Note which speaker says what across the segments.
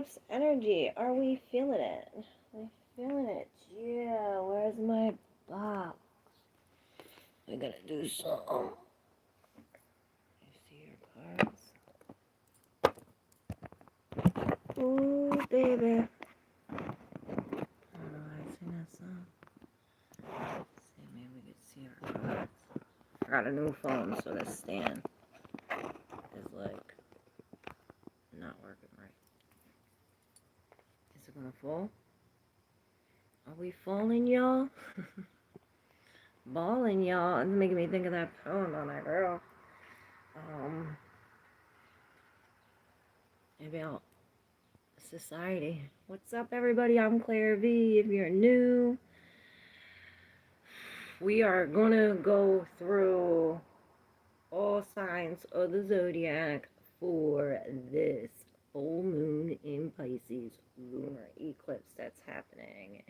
Speaker 1: eclipse energy. Are we feeling it? Are we feeling it? Yeah, where's my box? We're gonna do some. You see your cards? Ooh, baby. I don't know why I sing that song. Let's see, maybe we could see our cards. I got a new phone, so the stand is like not working right. Is it gonna fall? Are we falling, y'all? Balling, y'all. It's making me think of that poem on that girl. About society. What's up, everybody? I'm ClairV. If you're new, we are gonna go through all signs of the zodiac for this full moon in Pisces lunar eclipse that's happening.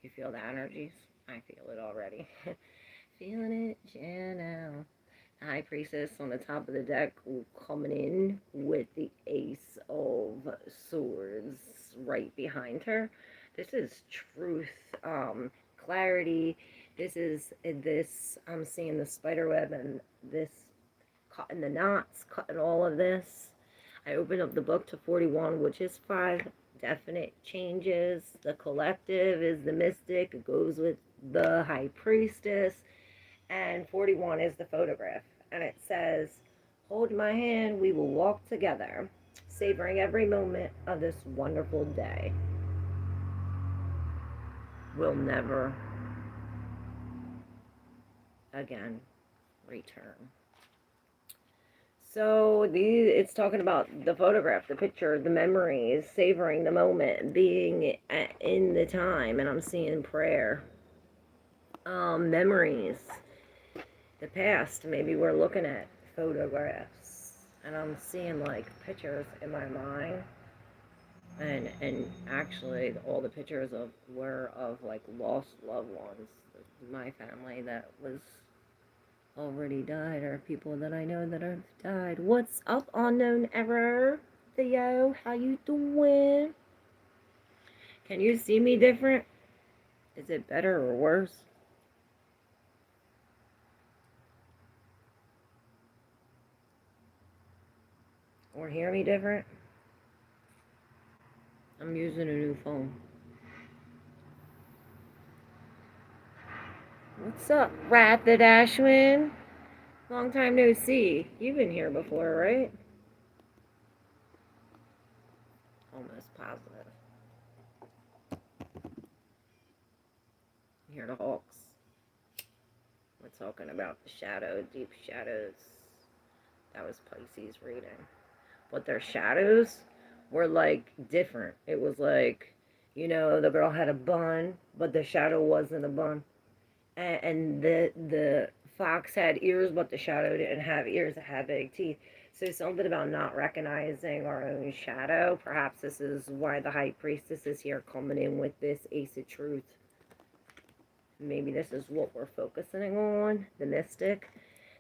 Speaker 1: You feel the energies? I feel it already. Feeling it, yeah, now. High Priestess on the top of the deck coming in with the Ace of Swords right behind her. This is truth, clarity. This is this. I'm seeing the spider web and this cutting the knots, cutting all of this. I opened up the book to 41, which is 5 definite changes. The collective is the mystic. It goes with the High Priestess. And 41 is the photograph. And it says, hold my hand, we will walk together, savoring every moment of this wonderful day. We'll never again return. So it's talking about the photograph, the picture, the memories, savoring the moment, being in the time. And I'm seeing prayer, memories. The past, maybe we're looking at photographs and I'm seeing like pictures in my mind, and actually all the pictures were of like lost loved ones, my family that was already died, or people that I know that have died. What's up, unknown error? Theo, how you doing? Can you see me different? Is it better or worse? Or hear me different? I'm using a new phone. What's up, Rapid Ashwin? Long time no see. You've been here before, right? Almost positive. Here the Hawks. We're talking about the shadow, deep shadows. That was Pisces reading. But their shadows were like different. It was like, you know, the girl had a bun, but the shadow wasn't a bun. And the fox had ears, but the shadow didn't have ears. It had big teeth. So something about not recognizing our own shadow. Perhaps this is why the High Priestess is here coming in with this Ace of Truth. Maybe this is what we're focusing on. The mystic,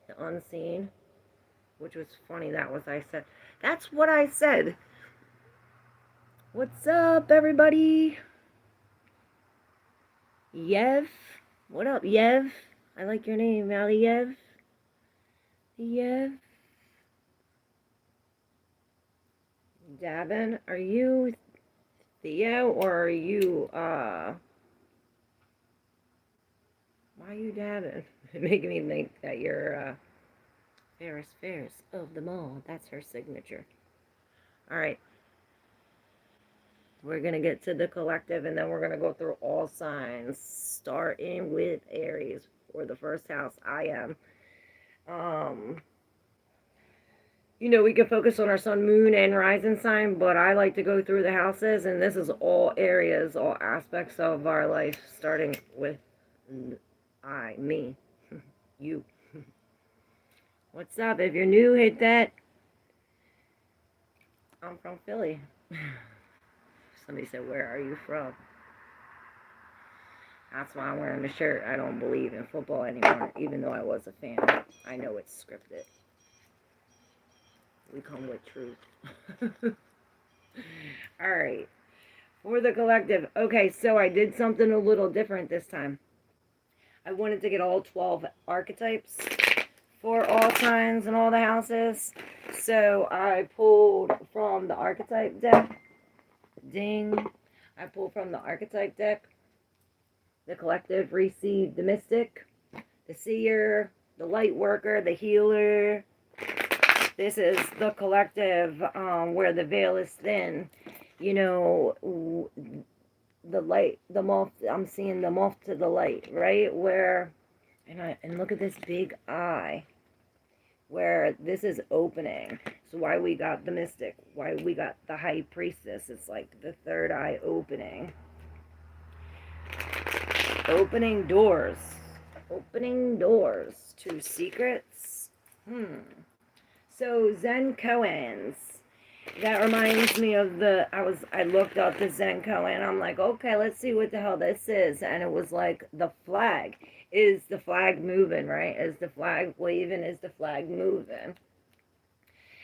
Speaker 1: the unseen. Which was funny. That was I said. That's what I said. What's up, everybody? Yev. What up, Yev? I like your name, Yev. Yev. Dabin, are you Theo or are you, why are you dabbing? Making me think that you're, Ferris of them all. That's her signature. Alright. We're going to get to the collective, and then we're going to go through all signs, starting with Aries, or the first house. I am. You know, we can focus on our sun, moon, and rising sign, but I like to go through the houses, and this is all areas, all aspects of our life, starting with me, you. What's up? If you're new, hit that. I'm from Philly. Somebody said, where are you from? That's why I'm wearing the shirt. I don't believe in football anymore, even though I was a fan. I know it's scripted. We come with truth. All right. For the collective. Okay, so I did something a little different this time. I wanted to get all 12 archetypes for all signs and all the houses. So I pulled from the archetype deck. Ding. I pulled from the archetype deck. The collective received the mystic, the seer, the light worker, the healer. This is the collective where the veil is thin. You know, the light, the moth, I'm seeing the moth to the light, right? Where, and look at this big eye, where this is opening. So why we got the mystic, why we got the high priestess, it's like the third eye opening. Opening doors to secrets. So Zen koans. That reminds me of I looked up the Zen koan. I'm like, okay, let's see what the hell this is. And it was like the flag. Is the flag moving, right? Is the flag waving? Is the flag moving?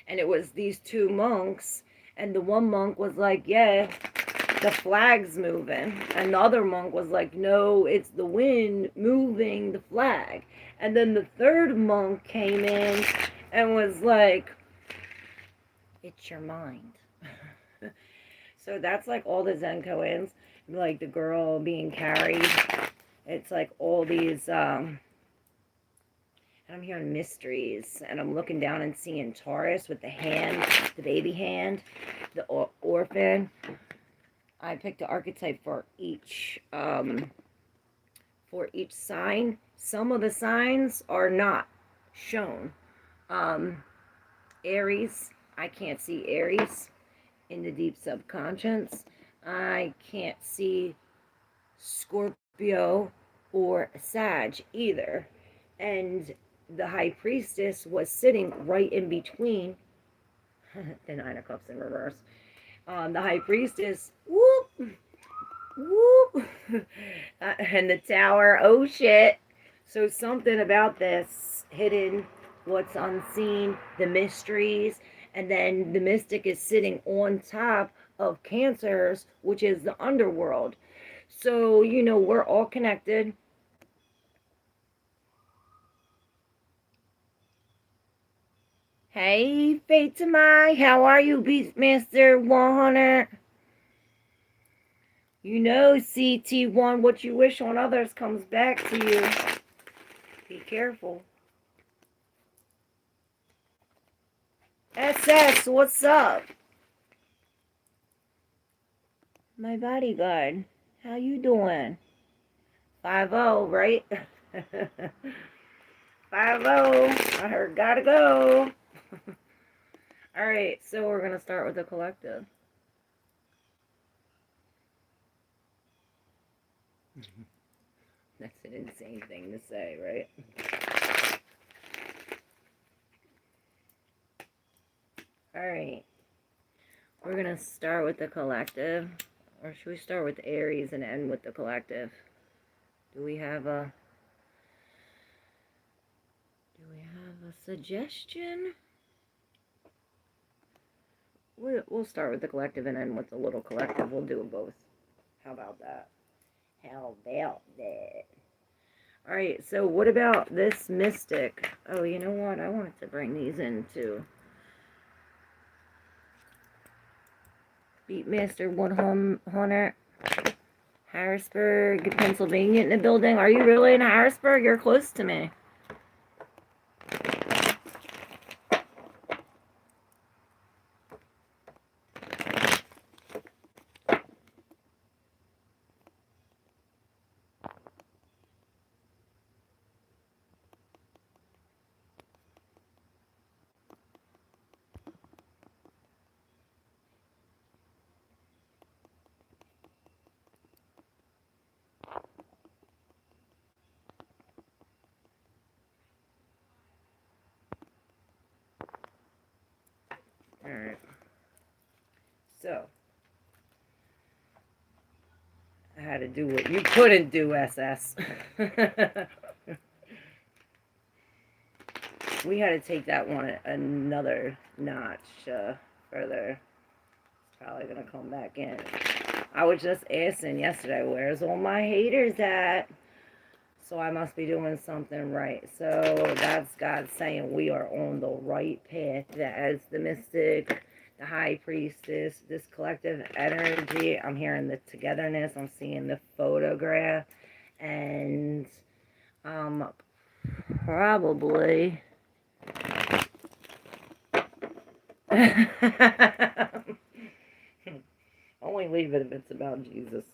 Speaker 1: And it was these two monks. And the one monk was like, yeah, the flag's moving. And the other monk was like, no, it's the wind moving the flag. And then the third monk came in and was like, it's your mind. So that's like all the Zen koans, like the girl being carried. It's like all these, and I'm hearing mysteries, and I'm looking down and seeing Taurus with the hand, the baby hand, the orphan. I picked an archetype for each sign. Some of the signs are not shown. Aries, I can't see Aries in the deep subconscious. I can't see Scorpio or Sag either. And the high priestess was sitting right in between the Nine of Cups in reverse. The high priestess, whoop, whoop, and the tower, oh shit. So something about this hidden, what's unseen, the mysteries, and then the mystic is sitting on top of Cancers, which is the underworld. So, you know, we're all connected. Hey, Fatima, how are you, Beastmaster 100? You know, CT1, what you wish on others comes back to you. Be careful. SS, what's up? My bodyguard, how you doing? 5-0, right? 5-0. I heard gotta go. Alright, so we're gonna start with the collective. That's an insane thing to say, right? Alright. We're going to start with the collective. Or should we start with Aries and end with the collective? Do we have a suggestion? We'll start with the collective and end with the little collective. We'll do both. How about that? How about that? Alright, so what about this mystic? Oh, you know what? I wanted to bring these in too. Beatmaster 100. Harrisburg, Pennsylvania in the building. Are you really in Harrisburg? You're close to me. Alright. So, I had to do what you couldn't do, SS. We had to take that one another notch further. Probably gonna come back in. I was just asking yesterday, where's all my haters at? So I must be doing something right. So that's God saying we are on the right path. As the mystic, the high priestess, this collective energy. I'm hearing the togetherness. I'm seeing the photograph. And probably only leave it if it's about Jesus.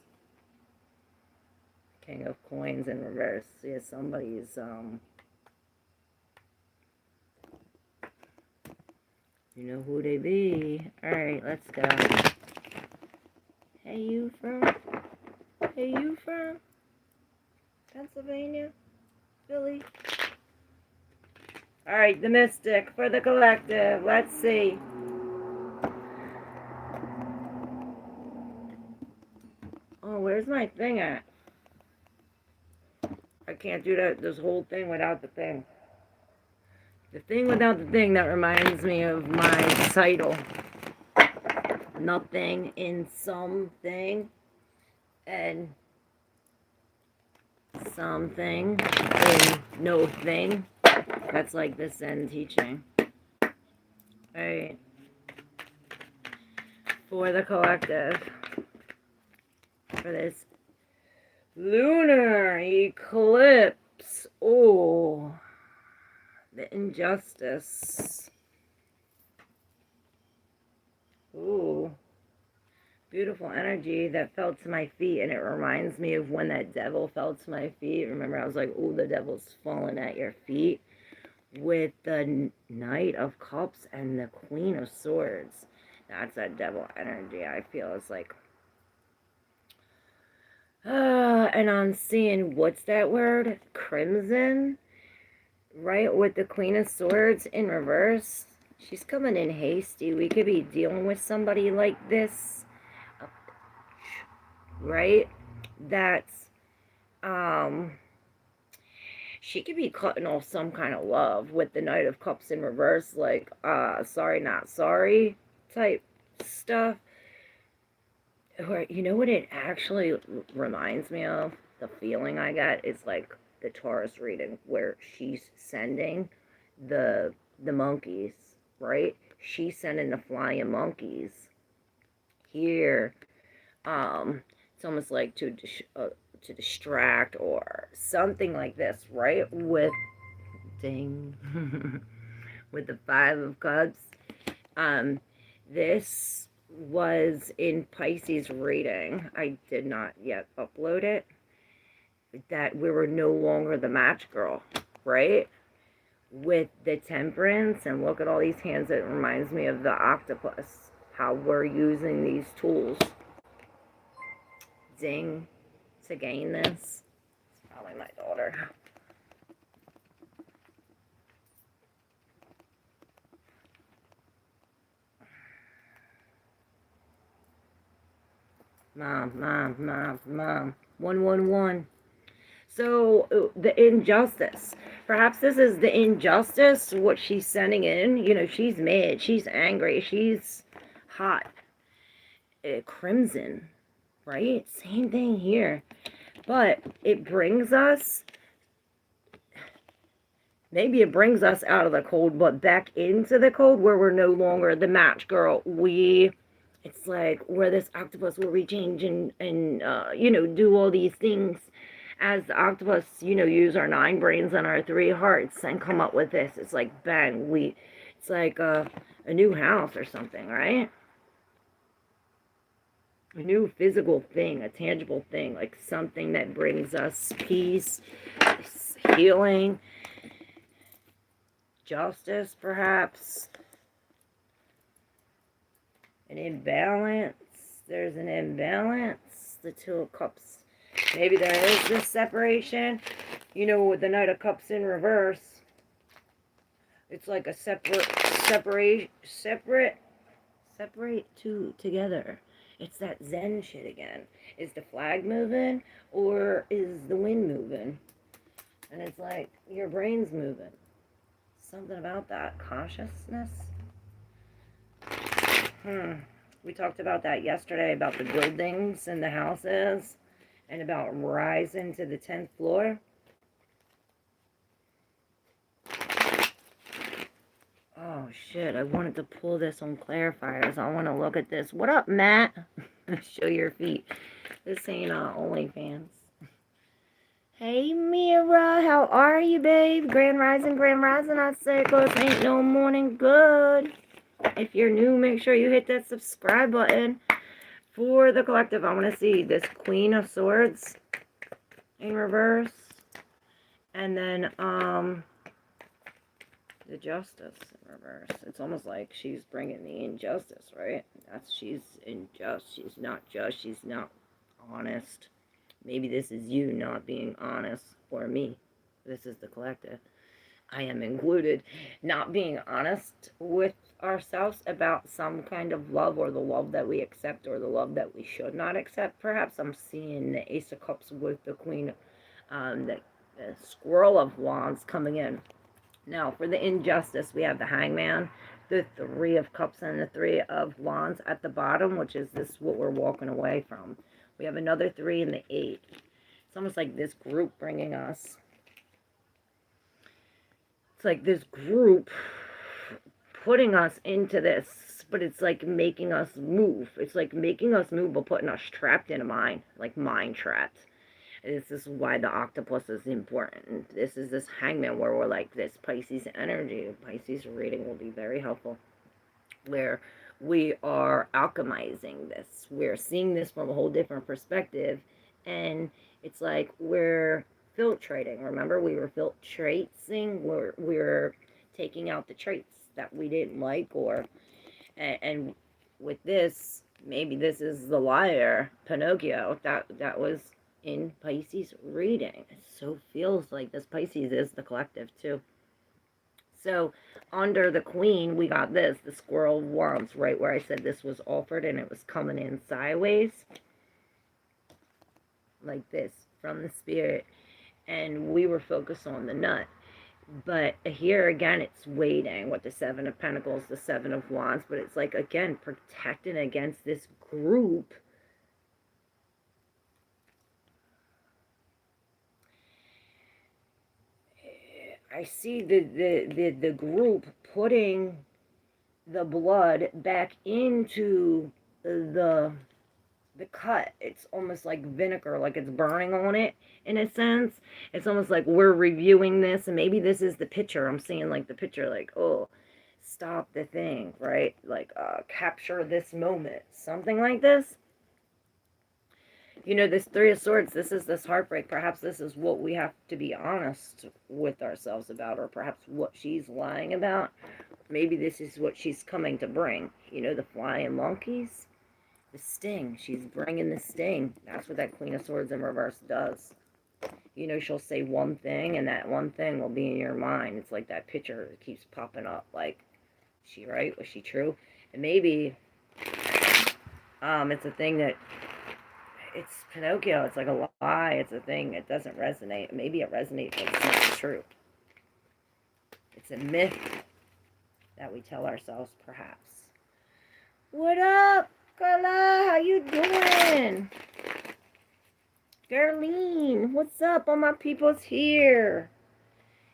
Speaker 1: King of coins in reverse. Yeah, somebody's you know who they be. Alright, let's go. Hey, you from? Hey, you from? Pennsylvania? Philly? Alright, the mystic for the collective. Let's see. Oh, where's my thing at? I can't do this whole thing without the thing. The thing without the thing, that reminds me of my title. Nothing in something and something in no thing. That's like the Zen teaching. Alright. For the collective. For this lunar eclipse. Oh, the injustice. Ooh, beautiful energy that fell to my feet, and it reminds me of when that devil fell to my feet. Remember, I was like, "Ooh, the devil's falling at your feet." With the Knight of Cups and the Queen of Swords, that's that devil energy. I feel it's like, and I'm seeing, what's that word? Crimson, right? With the Queen of Swords in reverse. She's coming in hasty. We could be dealing with somebody like this, right? That's, she could be cutting off some kind of love with the Knight of Cups in reverse, like, sorry, not sorry type stuff. Or, you know what it actually reminds me of? The feeling I get is like the Taurus reading, where she's sending the monkeys, right? She's sending the flying monkeys here. It's almost like to distract or something like this, right? With ding, with the Five of Cups. This was in Pisces reading. I did not yet upload it. That we were no longer the match girl, right? With the Temperance, and look at all these hands. It reminds me of the octopus. How we're using these tools. Ding. To gain this. It's probably my daughter. Mom. 111. So, the injustice. Perhaps this is the injustice, what she's sending in. You know, she's mad. She's angry. She's hot. Crimson. Right? Same thing here. But it brings us, maybe it brings us out of the cold, but back into the cold, where we're no longer the match girl. It's like, we're this octopus, where we change and you know, do all these things as the octopus, you know, use our 9 brains and our 3 hearts and come up with this. It's like, bang, it's like a new house or something, right? A new physical thing, a tangible thing, like something that brings us peace, healing, justice, perhaps. An imbalance. There's an imbalance. The Two of Cups. Maybe there is this separation. You know, with the Knight of Cups in reverse, it's like a separate two together. It's that Zen shit again. Is the flag moving, or is the wind moving? And it's like, your brain's moving. Something about that. Cautiousness. We talked about that yesterday, about the buildings and the houses, and about rising to the 10th floor. Oh shit, I wanted to pull this on clarifiers. I want to look at this. What up, Matt? Show your feet. This ain't OnlyFans. Hey, Mira, how are you, babe? Grand Rising, I say, 'cause ain't no morning good. If you're new, make sure you hit that subscribe button. For the collective, I want to see this Queen of Swords in reverse. And then, the Justice in reverse. It's almost like she's bringing the injustice, right? She's unjust. She's not just. She's not honest. Maybe this is you not being honest, or me. This is the collective. I am included. Not being honest with ourselves about some kind of love, or the love that we accept, or the love that we should not accept. Perhaps I'm seeing the Ace of Cups with the Queen, the Squirrel of Wands coming in. Now, for the injustice, we have the Hangman, the Three of Cups, and the Three of Wands at the bottom, which is this what we're walking away from. We have another 3 and the 8. It's almost like this group bringing us. It's like this group putting us into this, but it's like making us move. It's like making us move, but putting us trapped in a mind, like mind trapped. This is why the octopus is important. This is this Hangman where we're like this Pisces energy. Pisces reading will be very helpful. Where we are alchemizing this. We're seeing this from a whole different perspective. And it's like we're filtrating. Remember, we were filtrating. We're taking out the traits that we didn't like. And with this, maybe this is the liar, Pinocchio. That was in Pisces reading. It so feels like this Pisces is the collective too. So under the Queen, we got this, the Squirrel of Wands, right where I said this was offered and it was coming in sideways. Like this, from the Spirit. And we were focused on the nut. But here again, it's waiting with the Seven of Pentacles, the Seven of Wands. But it's like, again, protecting against this group. I see the group putting the blood back into the cut. It's almost like vinegar, like it's burning on it in a sense. It's almost like we're reviewing this, and maybe this is the picture. I'm seeing like the picture, like, oh, stop the thing, right? Like, capture this moment, something like this. You know, this Three of Swords, this is this heartbreak. Perhaps this is what we have to be honest with ourselves about, or perhaps what she's lying about. Maybe this is what she's coming to bring. You know, the flying monkeys, the sting. She's bringing the sting. That's what that Queen of Swords in reverse does. You know, she'll say one thing, and that one thing will be in your mind. It's like that picture that keeps popping up. Like, is she right? Was she true? And maybe it's a thing that, it's Pinocchio. It's like a lie. It's a thing. It doesn't resonate. Maybe it resonates, but it's not true. It's a myth that we tell ourselves, perhaps. What up, Carla? How you doing? Darlene, what's up? All my people's here.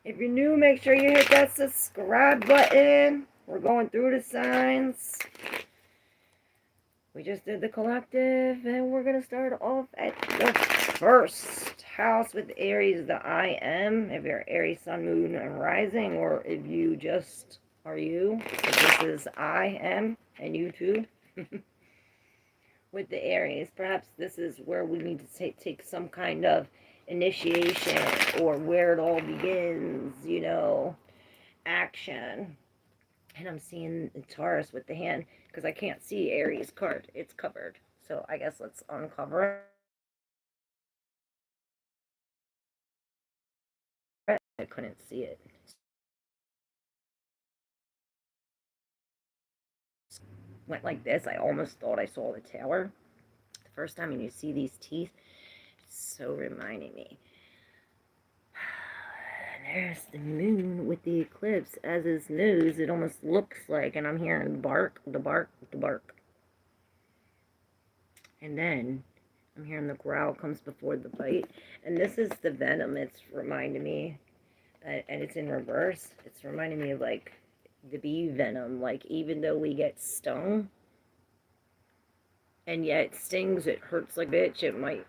Speaker 1: If you're new, make sure you hit that subscribe button. We're going through the signs. We just did the collective, and we're going to start off at the first house with Aries, the I am. If you're Aries, Sun, Moon, and Rising, or if you just are you. So this is I am, and you too. With the Aries, perhaps this is where we need to take some kind of initiation, or where it all begins, you know, action. And I'm seeing the Taurus with the hand, because I can't see Aries card. It's covered. So I guess let's uncover it. I couldn't see it. Went like this. I almost thought I saw the tower. The first time, and you see these teeth, it's so reminding me. There's the moon with the eclipse as his nose. It almost looks like, and I'm hearing bark, the bark, the bark. And then I'm hearing the growl comes before the bite. And this is the venom. It's reminding me, and it's in reverse. It's reminding me of like the bee venom. Like even though we get stung, and yet it stings, it hurts like a bitch. It might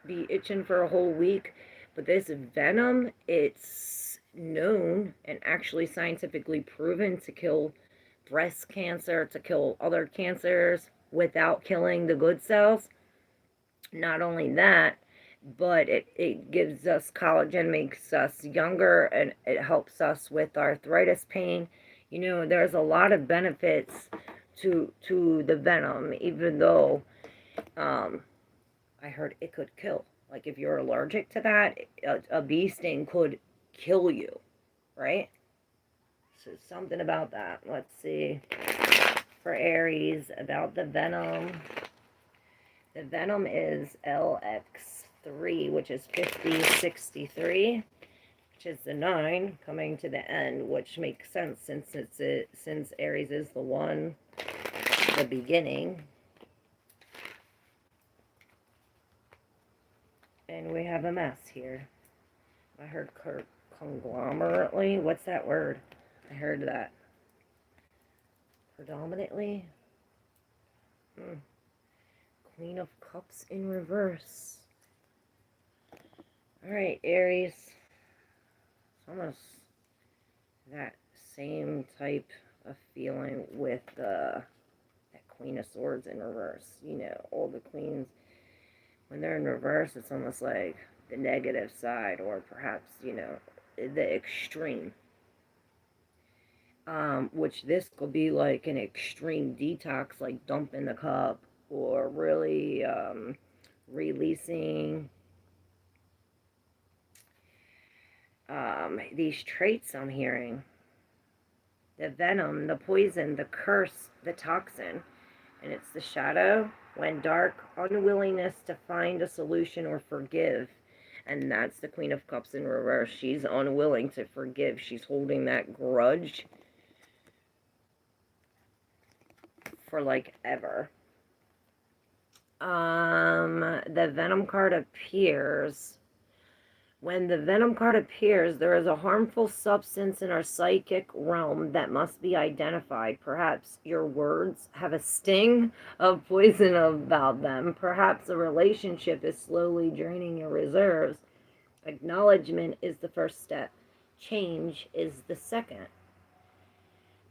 Speaker 1: be itching for a whole week. But this venom, it's known and actually scientifically proven to kill breast cancer, to kill other cancers without killing the good cells. Not only that, but it gives us collagen, makes us younger, and it helps us with arthritis pain. You know, there's a lot of benefits to the venom, even though I heard it could kill. Like if you're allergic to that, a bee sting could kill you, right? So something about that. Let's see. For Aries, about the venom. The venom is LX3, which is 5063, which is the 9 coming to the end, which makes sense since Aries is the one, the beginning. And we have a mess here. I heard conglomerately. What's that word? I heard that. Predominantly? Queen of Cups in reverse. Alright, Aries. It's almost that same type of feeling with that Queen of Swords in reverse. You know, all the queens, when they're in reverse, it's almost like the negative side, or perhaps, you know, the extreme. Which this could be like an extreme detox, like dumping the cup, or really releasing these traits I'm hearing. The venom, the poison, the curse, the toxin. And it's the shadow, when dark, unwillingness to find a solution or forgive. And that's the Queen of Cups in reverse. She's unwilling to forgive. She's holding that grudge for like ever. The Venom card appears. When the Venom card appears, there is a harmful substance in our psychic realm that must be identified. Perhaps your words have a sting of poison about them. Perhaps a relationship is slowly draining your reserves. Acknowledgement is the first step. Change is the second.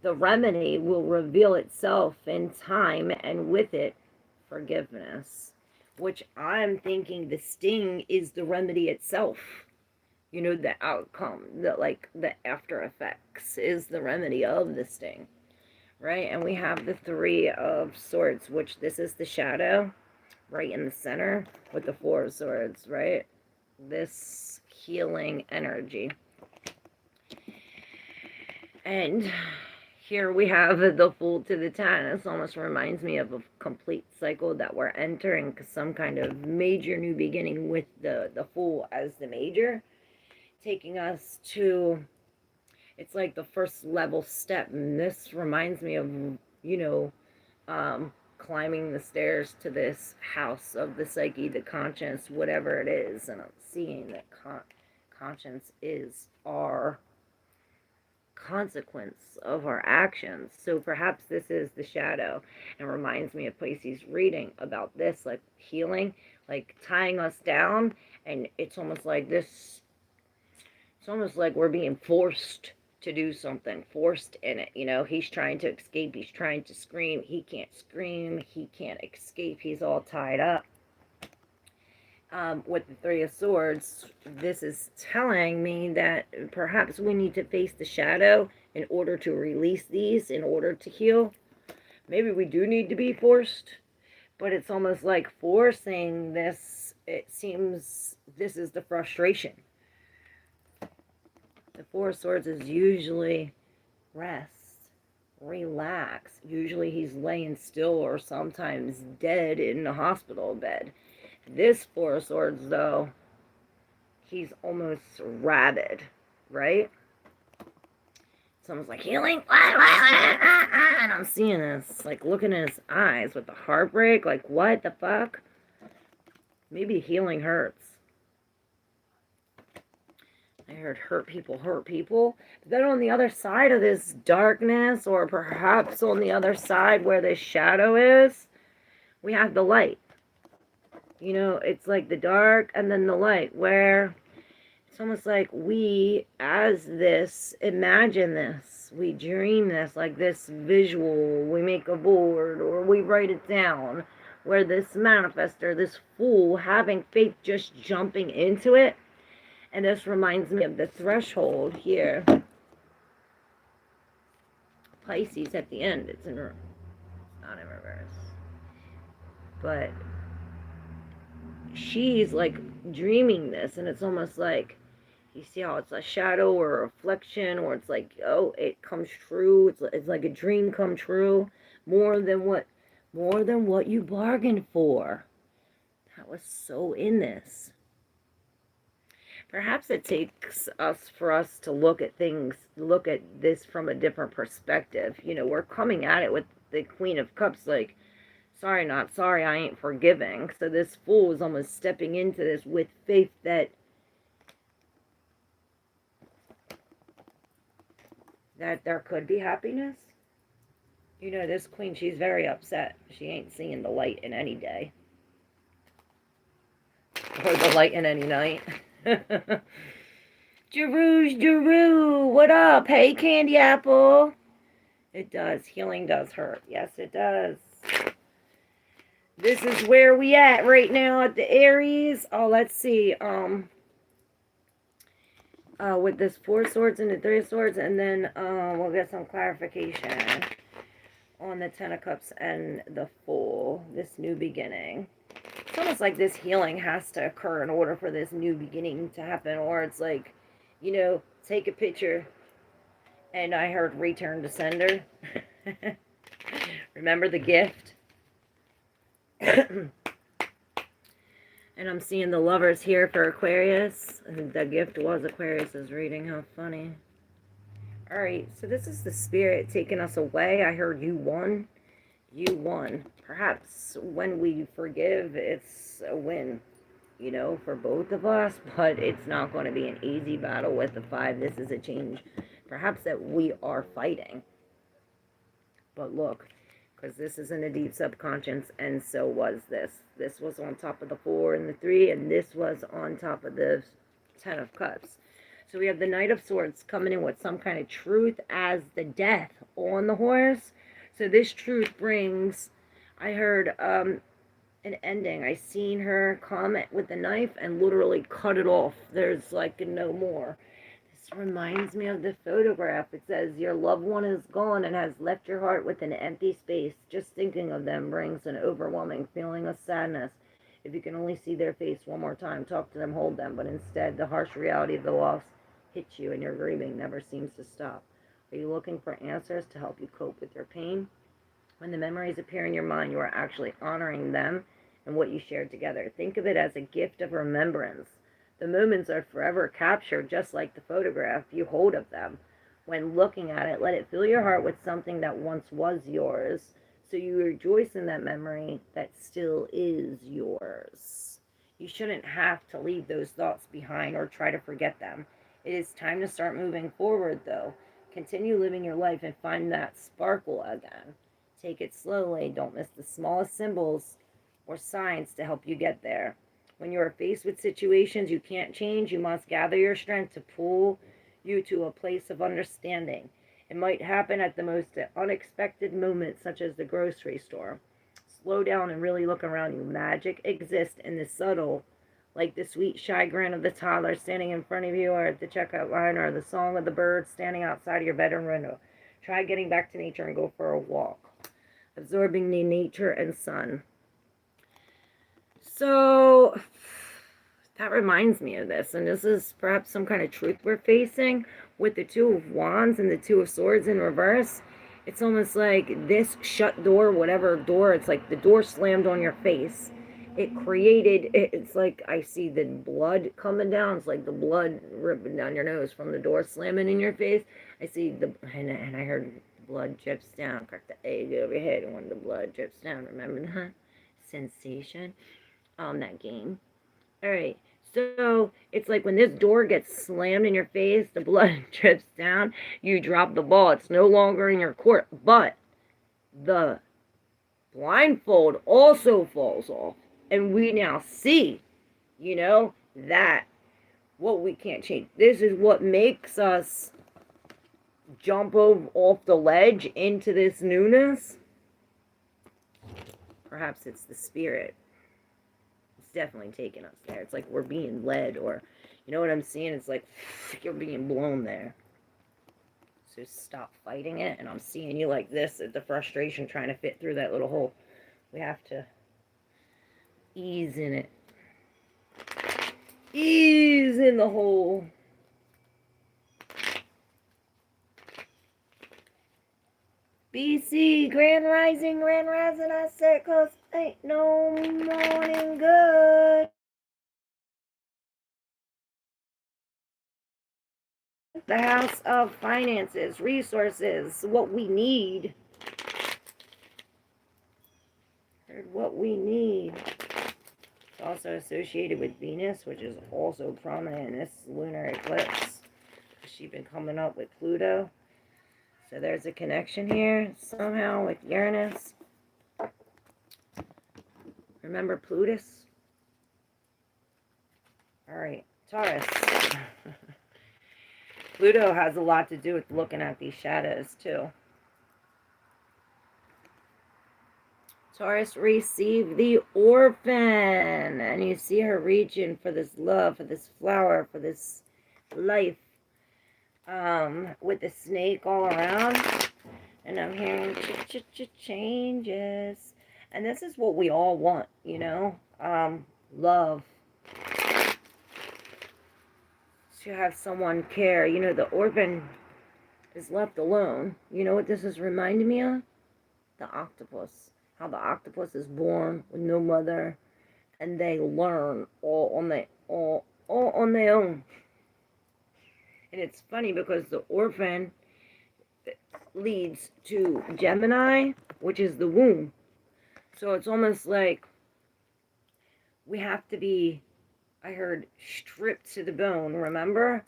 Speaker 1: The remedy will reveal itself in time, and with it, forgiveness. Which I'm thinking the sting is the remedy itself. You know, the outcome, the after effects is the remedy of the sting, right? And we have the 3 of Swords, which this is the shadow right in the center with the 4 of Swords, right? This healing energy. And here we have the Fool to the 10. This almost reminds me of a complete cycle that we're entering, some kind of major new beginning with the Fool as the major, taking us to, it's like the first level step. And this reminds me of, you know, climbing the stairs to this house of the psyche, the conscience, whatever it is. And I'm seeing that conscience is our consequence of our actions. So perhaps this is the shadow, and reminds me of Pisces reading about this, like healing, like tying us down. And it's almost like this, it's almost like we're being forced to do something, forced in it. You know, he's trying to escape, he's trying to scream, he can't scream, he can't escape, he's all tied up. With the 3 of Swords, this is telling me that perhaps we need to face the shadow in order to release these, in order to heal. Maybe we do need to be forced, but it's almost like forcing this. It seems this is the frustration. The 4 of Swords is usually rest, relax. Usually he's laying still, or sometimes dead in the hospital bed. This 4 of Swords, though, he's almost rabid, right? Someone's like, healing? And I'm seeing this, like, looking in his eyes with the heartbreak. Like, what the fuck? Maybe healing hurts. I heard hurt people hurt people. But then on the other side of this darkness, or perhaps on the other side where this shadow is, we have the light. You know, it's like the dark and then the light, where it's almost like we, as this, imagine this. We dream this, like this visual. We make a board or we write it down. Where this manifester, this fool, having faith, just jumping into it. And this reminds me of the threshold here. Pisces at the end. It's not in reverse. But she's like dreaming this, and it's almost like, you see how it's a shadow or a reflection, or it's like, oh, it comes true. It's like a dream come true. More than what you bargained for. That was so in this. Perhaps it takes for us to look at this from a different perspective. You know, we're coming at it with the Queen of Cups, like, sorry, not sorry, I ain't forgiving. So this fool is almost stepping into this with faith that there could be happiness. You know, this queen, she's very upset. She ain't seeing the light in any day. Or the light in any night. Jeru, what up? Hey, Candy Apple. It does. Healing does hurt. Yes, it does. This is where we at right now at the Aries. Oh, let's see. With this 4 swords and the 3 of swords, and then we'll get some clarification on the 10 of cups and the Fool. This new beginning. It's almost like this healing has to occur in order for this new beginning to happen. Or it's like, you know, take a picture. And I heard return to sender. Remember the gift? And I'm seeing the lovers here for Aquarius. The gift was Aquarius's reading. How funny. Alright, so this is the spirit taking us away. I heard you won. You won. Perhaps when we forgive, it's a win, you know, for both of us, but it's not going to be an easy battle with the 5. This is a change, perhaps, that we are fighting. But look, because this is in the deep subconscious, and so was this. This was on top of the 4 and the 3, and this was on top of the 10 of cups. So we have the Knight of Swords coming in with some kind of truth as the death on the horse. So this truth brings, I heard an ending. I seen her come with the knife and literally cut it off. There's like no more. This reminds me of the photograph. It says, your loved one is gone and has left your heart with an empty space. Just thinking of them brings an overwhelming feeling of sadness. If you can only see their face one more time, talk to them, hold them. But instead, the harsh reality of the loss hits you and your grieving never seems to stop. Are you looking for answers to help you cope with your pain? When the memories appear in your mind, you are actually honoring them and what you shared together. Think of it as a gift of remembrance. The moments are forever captured, just like the photograph you hold of them. When looking at it, let it fill your heart with something that once was yours, so you rejoice in that memory that still is yours. You shouldn't have to leave those thoughts behind or try to forget them. It is time to start moving forward, though. Continue living your life and find that sparkle again. Take it slowly. Don't miss the smallest symbols or signs to help you get there. When you are faced with situations you can't change, you must gather your strength to pull you to a place of understanding. It might happen at the most unexpected moments, such as the grocery store. Slow down and really look around you. Magic exists in the subtle, like the sweet, shy grin of the toddler standing in front of you or at the checkout line, or the song of the bird standing outside of your bedroom window. Try getting back to nature and go for a walk. Absorbing the nature and sun. So that reminds me of this, and this is perhaps some kind of truth we're facing with the 2 of Wands and the 2 of Swords in reverse. It's almost like this shut door, whatever door, it's like the door slammed on your face. it created, it's like I see the blood coming down. It's like the blood ripping down your nose from the door slamming in your face. I see and I heard the blood drips down. Crack the egg over your head when the blood drips down. Remember that sensation? That game. All right. So it's like when this door gets slammed in your face, the blood drips down, you drop the ball. It's no longer in your court, but the blindfold also falls off. And we now see, that what we can't change. This is what makes us jump off the ledge into this newness. Perhaps it's the spirit. Definitely taking us there. It's like we're being led, or you know what I'm seeing? It's like you're being blown there. So stop fighting it, and I'm seeing you like this at the frustration trying to fit through that little hole. We have to ease in it. Ease in the hole. BC, Grand Rising, I said, 'cause ain't no morning good. The house of finances, resources, what we need. What we need. It's also associated with Venus, which is also prominent in this lunar eclipse. She's been coming up with Pluto. So there's a connection here somehow with Uranus. Remember Plutus? All right, Taurus. Pluto has a lot to do with looking at these shadows too. Taurus received the orphan, and you see her reaching for this love, for this flower, for this life, with the snake all around. And I'm hearing changes, and this is what we all want, love, to have someone care. The orphan is left alone. You know what this is reminding me of? The octopus. How the octopus is born with no mother, and they learn all on their own. And it's funny because the orphan leads to Gemini, which is the womb. So it's almost like we have to be, I heard, stripped to the bone, remember?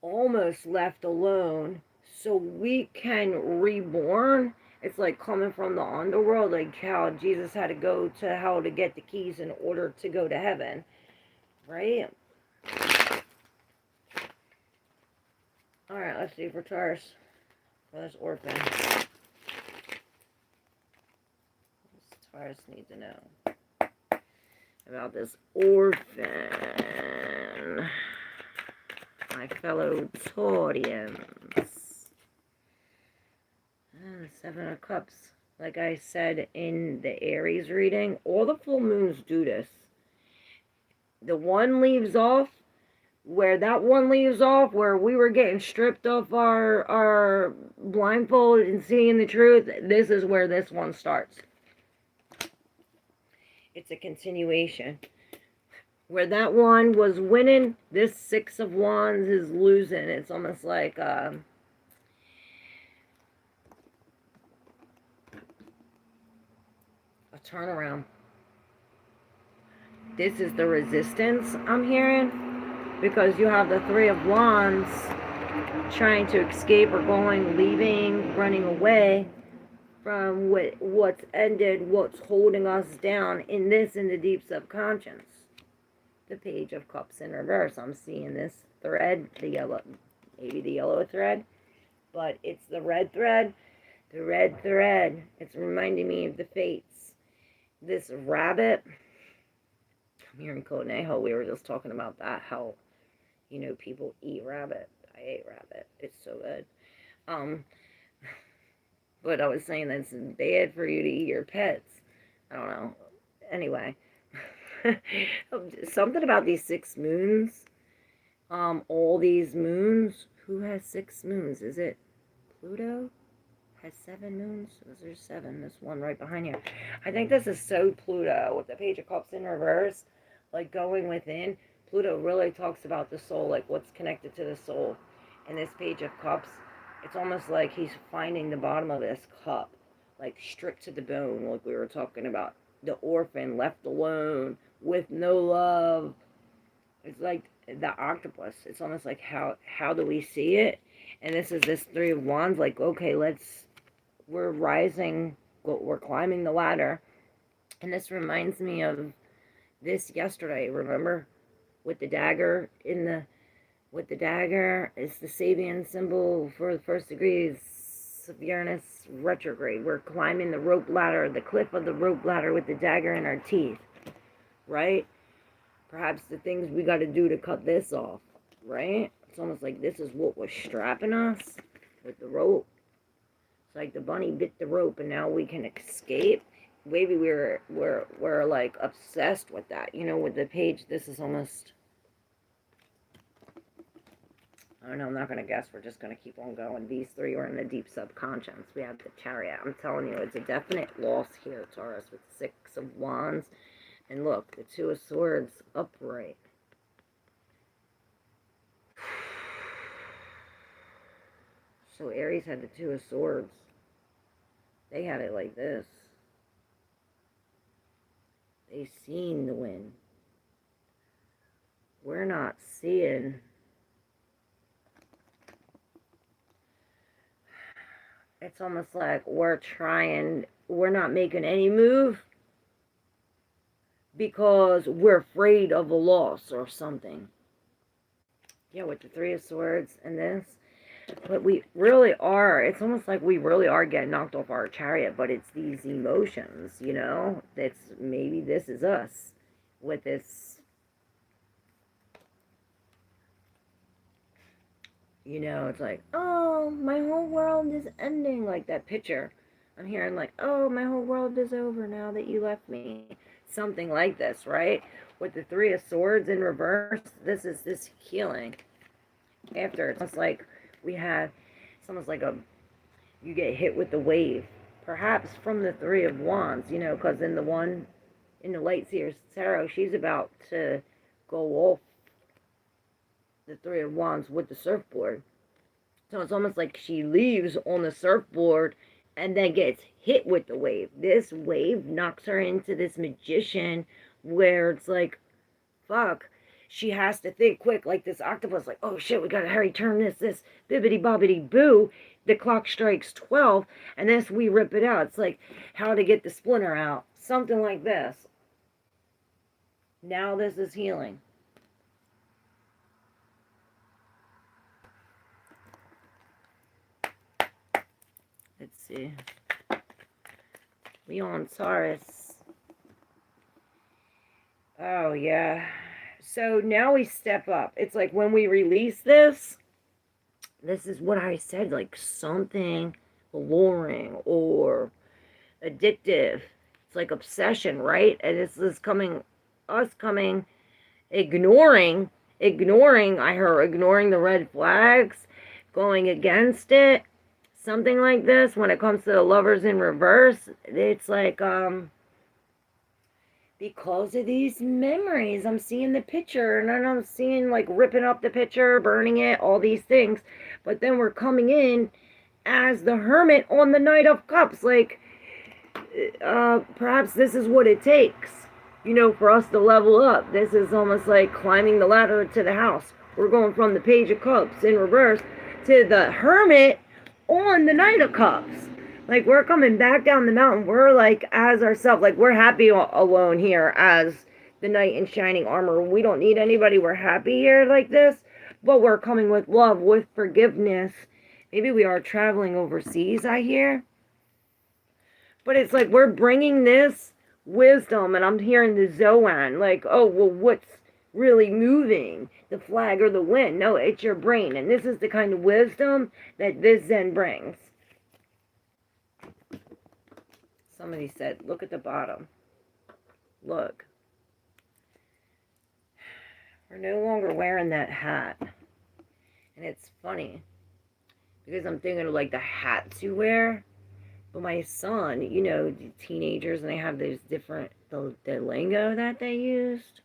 Speaker 1: Almost left alone so we can reborn. It's like coming from the underworld, like how Jesus had to go to hell to get the keys in order to go to heaven, right? All right, let's see for Taurus. For this orphan. Taurus needs to know about this orphan. My fellow Taurians. Seven of Cups. Like I said in the Aries reading, all the full moons do this. The one leaves off, where we were getting stripped of our blindfold and seeing the truth, this is where this one starts. It's a continuation. Where that one was winning, this Six of Wands is losing. It's almost like a turnaround. This is the resistance I'm hearing, because you have the Three of Wands trying to escape or leaving, running away from what's ended, what's holding us down in the deep subconscious. The Page of Cups in reverse. I'm seeing this thread, maybe the yellow thread, but it's the red thread. The red thread. It's reminding me of the fates. This rabbit. I'm hearing Conejo. We were just talking about that. How, people eat rabbit. I ate rabbit. It's so good. But I was saying that it's bad for you to eat your pets. I don't know. Anyway. Something about these 6 moons. All these moons. Who has 6 moons? Is it Pluto? has 7 moons. Was there 7? This one right behind here. I think this is so Pluto with the Page of Cups in reverse, like going within. Pluto really talks about the soul, like what's connected to the soul. And this Page of Cups, it's almost like he's finding the bottom of this cup, like stripped to the bone, like we were talking about. The orphan left alone with no love. It's like the octopus. It's almost like how do we see it? And this is this 3 of Wands, like, okay, we're rising, we're climbing the ladder. And this reminds me of this yesterday, remember? With the dagger with the dagger, it's the Sabian symbol for the first degrees of Uranus retrograde. We're climbing the rope ladder, the cliff of the rope ladder with the dagger in our teeth, right? Perhaps the things we got to do to cut this off, right? It's almost like this is what was strapping us with the rope. It's like the bunny bit the rope and now we can escape. Maybe we're like obsessed with that. You know, with the page, this is almost, I don't know, I'm not going to guess. We're just going to keep on going. These 3 are in the deep subconscious. We have the Chariot. I'm telling you, it's a definite loss here, Taurus, with 6 of Wands. And look, the 2 of Swords upright. So Aries had the 2 of Swords. They had it like this. They seen the win. We're not seeing. It's almost like we're not making any move because we're afraid of a loss or something. Yeah, with the 3 of Swords and this. But we really are, it's almost like we really are getting knocked off our chariot, but it's these emotions, you know? That's, maybe this is us with this, you know, it's like, oh, my whole world is ending, like that picture. I'm hearing like, oh, my whole world is over now that you left me. Something like this, right? With the 3 of Swords in reverse, this is this healing. After, it's like we have, it's almost like you get hit with the wave. Perhaps from the 3 of Wands, you know, because in the Light Seer's Tarot, she's about to go off the 3 of Wands with the surfboard. So it's almost like she leaves on the surfboard and then gets hit with the wave. This wave knocks her into this magician where it's like, fuck, she has to think quick, like this octopus, like, oh shit, we gotta hurry, turn this, bibbity bobbity boo. The clock strikes 12, and this, we rip it out. It's like how to get the splinter out. Something like this. Now this is healing. Let's see. Leon Taurus. Oh, yeah. So now we step up. It's like when we release this is what I said, like something alluring or addictive. It's like obsession, right? And it's this ignoring the red flags, going against it. Something like this when it comes to the Lovers in reverse. It's like, because of these memories, I'm seeing the picture, and then I'm seeing, like, ripping up the picture, burning it, all these things. But then we're coming in as the Hermit on the Knight of Cups. Like, perhaps this is what it takes, you know, for us to level up. This is almost like climbing the ladder to the house. We're going from the Page of Cups in reverse to the Hermit on the Knight of Cups. Like, we're coming back down the mountain. We're like as ourselves. Like, we're happy alone here as the knight in shining armor. We don't need anybody. We're happy here like this. But we're coming with love, with forgiveness. Maybe we are traveling overseas, I hear. But it's like we're bringing this wisdom. And I'm hearing the Zoan. Like, oh, well, what's really moving? The flag or the wind? No, it's your brain. And this is the kind of wisdom that this Zen brings. Somebody said, look at the bottom. Look. We're no longer wearing that hat. And it's funny. Because I'm thinking of like the hats you wear. But my son, you know, teenagers, and they have those different, the lingo that they used.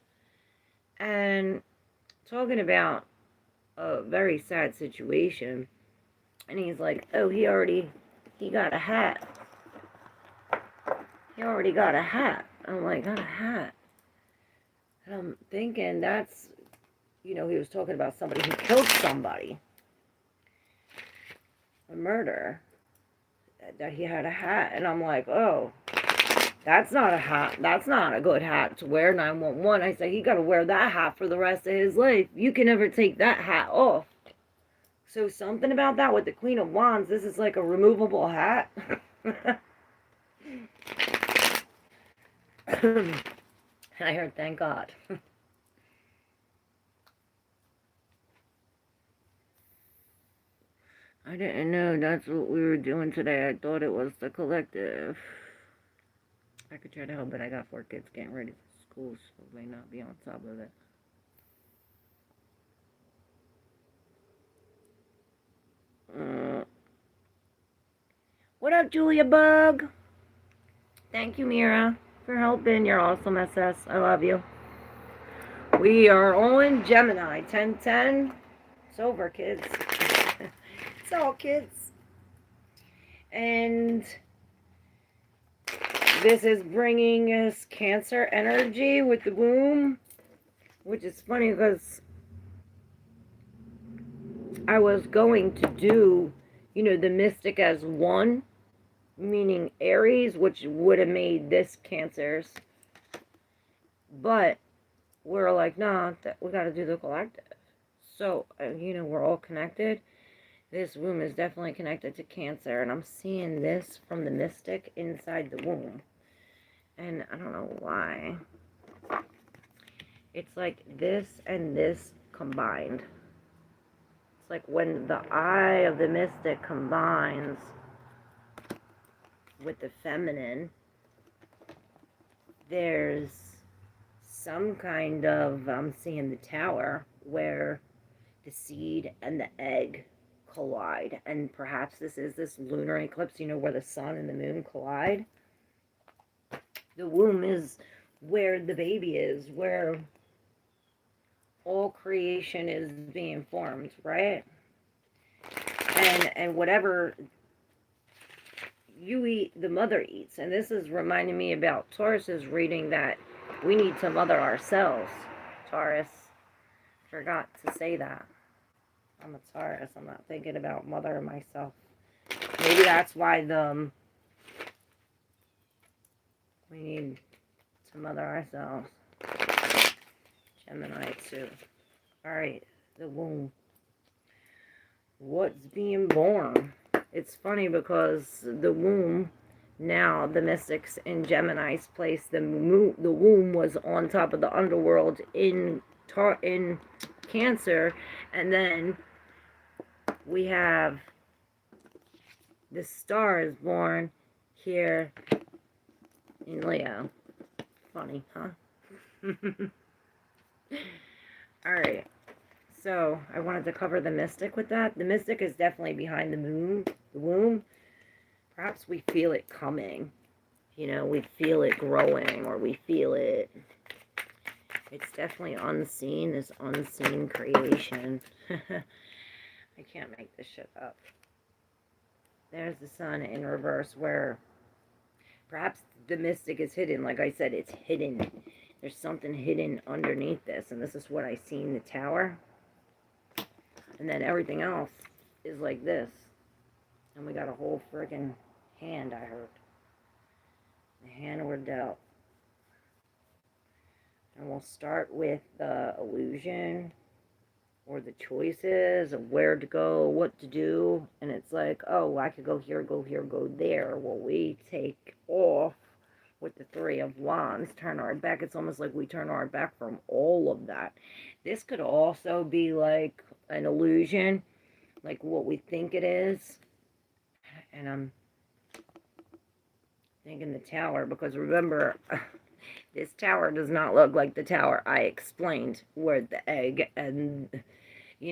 Speaker 1: And talking about a very sad situation. And he's like, oh, he got a hat. He already got a hat. I'm like, got a hat. And I'm thinking that's, you know, he was talking about somebody who killed somebody. A murder. That he had a hat. And I'm like, oh, that's not a hat. That's not a good hat to wear. 911. I said, he got to wear that hat for the rest of his life. You can never take that hat off. So something about that with the Queen of Wands. This is like a removable hat. I heard, thank God. I didn't know that's what we were doing today. I thought it was the collective. I could try to help, but I got 4 kids getting ready for school, so I may not be on top of it. What up, Julia Bug? Thank you, Mira, for helping. You're awesome, SS. I love you. We are on Gemini. 10-10. It's over, kids. It's all kids. And this is bringing us Cancer energy with the womb, which is funny because I was going to do, you know, the mystic as one, meaning Aries, which would have made this Cancer's. But we're like, nah, we got to do the collective. So, you know, we're all connected. This womb is definitely connected to Cancer. And I'm seeing this from the mystic inside the womb. And I don't know why. It's like this and this combined. It's like when the eye of the mystic combines with the feminine, there's some kind of, I'm seeing the tower, where the seed and the egg collide. And perhaps this is this lunar eclipse, you know, where the sun and the moon collide. The womb is where the baby is, where all creation is being formed, right? And whatever you eat, the mother eats. And this is reminding me about Taurus's reading that we need to mother ourselves. Taurus, forgot to say that. I'm a Taurus. I'm not thinking about mothering myself. Maybe that's why we need to mother ourselves. Gemini too. Alright, the womb. What's being born? It's funny because the womb, now the mystics in Gemini's place, the womb was on top of the underworld in Cancer, and then we have the star is born here in Leo. Funny, huh? Alright, so I wanted to cover the mystic with that. The mystic is definitely behind the womb. Perhaps we feel it coming. You know, we feel it growing, or we feel it. It's definitely unseen, this unseen creation. I can't make this shit up. There's the sun in reverse, where perhaps the mystic is hidden. Like I said, it's hidden. There's something hidden underneath this, and this is what I see in the tower. And then everything else is like this. And we got a whole friggin' hand, I heard. The hand we're dealt. And we'll start with the illusion, or the choices of where to go, what to do. And it's like, oh, I could go here, go there. Well, we take off with the 3 of Wands, turn our back. It's almost like we turn our back from all of that. This could also be like an illusion, like what we think it is. And I'm thinking the tower, because remember, this tower does not look like the tower I explained, where the egg and,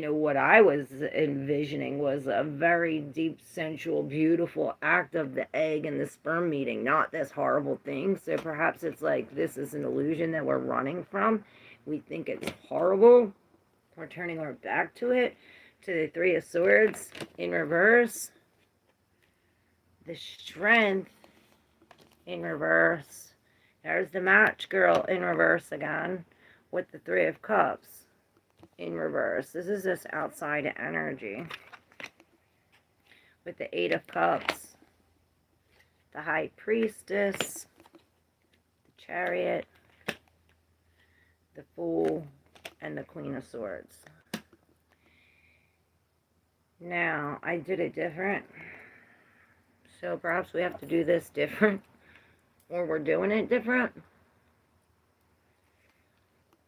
Speaker 1: what I was envisioning was a very deep, sensual, beautiful act of the egg and the sperm meeting, not this horrible thing. So perhaps it's like this is an illusion that we're running from. We think it's horrible. We're turning our back to it. To the Three of Swords in reverse. The Strength in reverse. There's the Match Girl in reverse again with the Three of Cups in reverse. This is this outside energy with the Eight of Cups, the High Priestess, the Chariot, the Fool, and the Queen of Swords. Now, I did it different, so perhaps we have to do this different, or we're doing it different,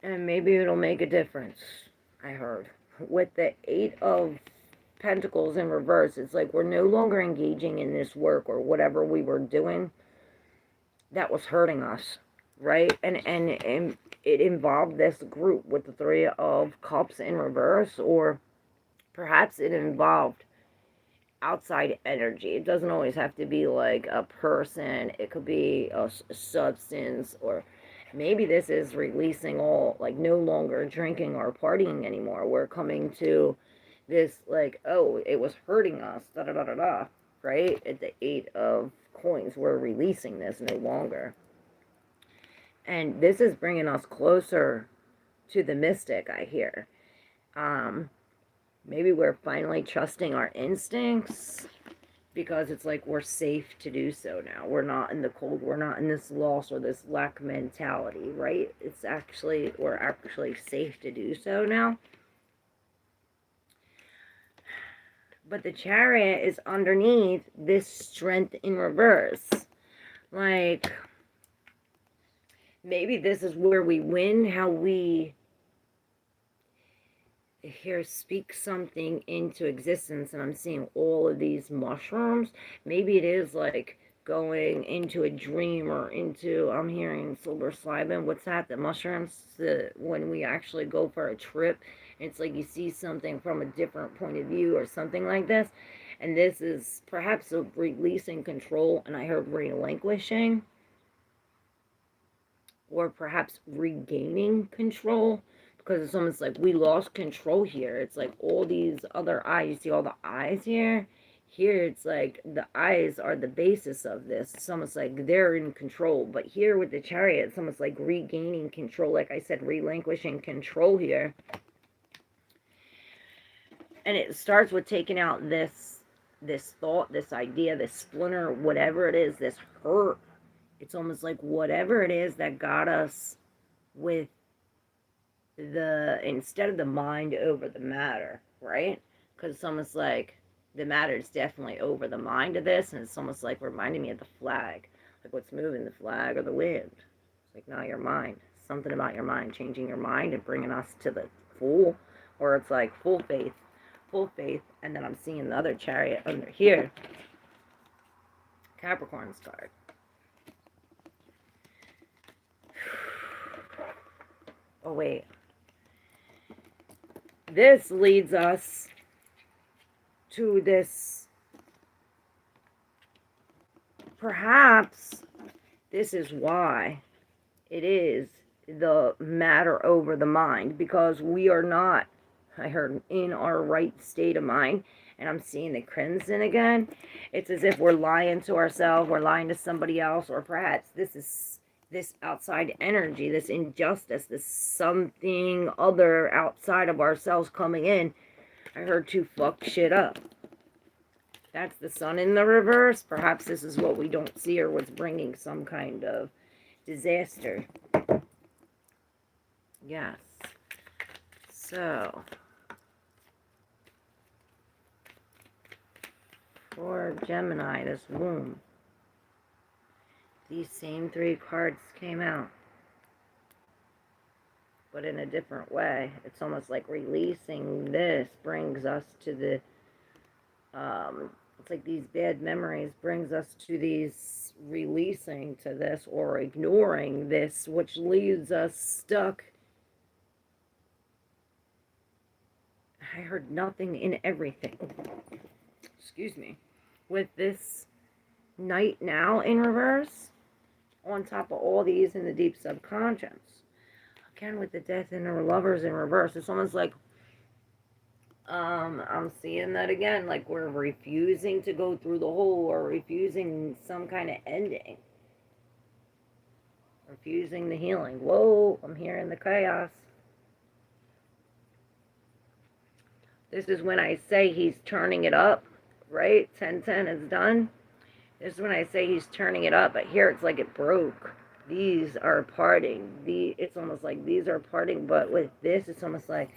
Speaker 1: and maybe it'll make a difference. I heard with the Eight of Pentacles in reverse, it's like we're no longer engaging in this work or whatever we were doing that was hurting us, right? And it involved this group with the Three of Cups in reverse, or perhaps it involved outside energy. It doesn't always have to be like a person. It could be a substance, or maybe this is releasing all, like no longer drinking or partying anymore. We're coming to this like, oh, it was hurting us, da da da da da, right? At the Eight of Coins, we're releasing this no longer. And this is bringing us closer to the mystic, I hear. Maybe we're finally trusting our instincts, because it's like we're safe to do so now. We're not in the cold. We're not in this loss or this lack mentality, right? It's actually, we're actually safe to do so now. But the Chariot is underneath this Strength in reverse. Like, maybe this is where we win, how we here speak something into existence. And I'm seeing all of these mushrooms. Maybe it is like going into a dream, or into, I'm hearing psilocybin. What's that? The mushrooms, when we actually go for a trip, it's like you see something from a different point of view or something like this. And this is perhaps a releasing control, and I heard relinquishing, or perhaps regaining control, because it's almost like we lost control here. It's like all these other eyes. You see all the eyes here? Here it's like the eyes are the basis of this. It's almost like they're in control. But here with the Chariot, it's almost like regaining control. Like I said, relinquishing control here. And it starts with taking out this thought, this idea, this splinter, whatever it is, this hurt. It's almost like whatever it is that got us with instead of the mind over the matter, right? Because it's almost like the matter is definitely over the mind of this, and it's almost like reminding me of the flag. Like, what's moving, the flag or the wind? It's like, not your mind. Something about your mind, changing your mind and bringing us to the Fool, or it's like full faith, and then I'm seeing the other Chariot under here, Capricorn's card. Oh, wait. This leads us to this, perhaps this is why it is the matter over the mind, because we are not, I heard, in our right state of mind. And I'm seeing the crimson again. It's as if we're lying to ourselves, we're lying to somebody else, or perhaps this is this outside energy, this injustice, this something other outside of ourselves coming in. I heard, to fuck shit up. That's the Sun in the reverse. Perhaps this is what we don't see, or what's bringing some kind of disaster. Yes. So, for Gemini, this womb, these same three cards came out, but in a different way. It's almost like releasing this brings us to the, it's like these bad memories brings us to these releasing to this, or ignoring this, which leaves us stuck I heard nothing in everything. Excuse me. With this night now in reverse, on top of all these in the deep subconscious. Again, with the death and the lovers in reverse, it's almost like, I'm seeing that again, like we're refusing to go through the hole, or refusing some kind of ending. Refusing the healing. Whoa, I'm hearing the chaos. This is when I say he's turning it up, right? 10-10 is done. This is when I say he's turning it up. But here it's like it broke. These are parting. It's almost like these are parting, but with this, it's almost like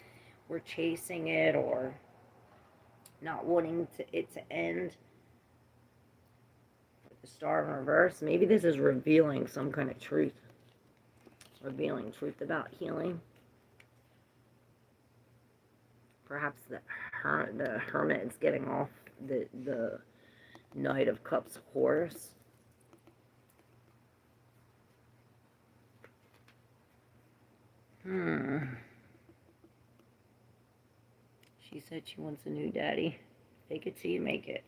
Speaker 1: we're chasing it or not wanting it to end. With the star in reverse, maybe this is revealing some kind of truth. Revealing truth about healing. Perhaps the hermit is getting off the Knight of Cups horse. She said she wants a new daddy. Fake it till you make it.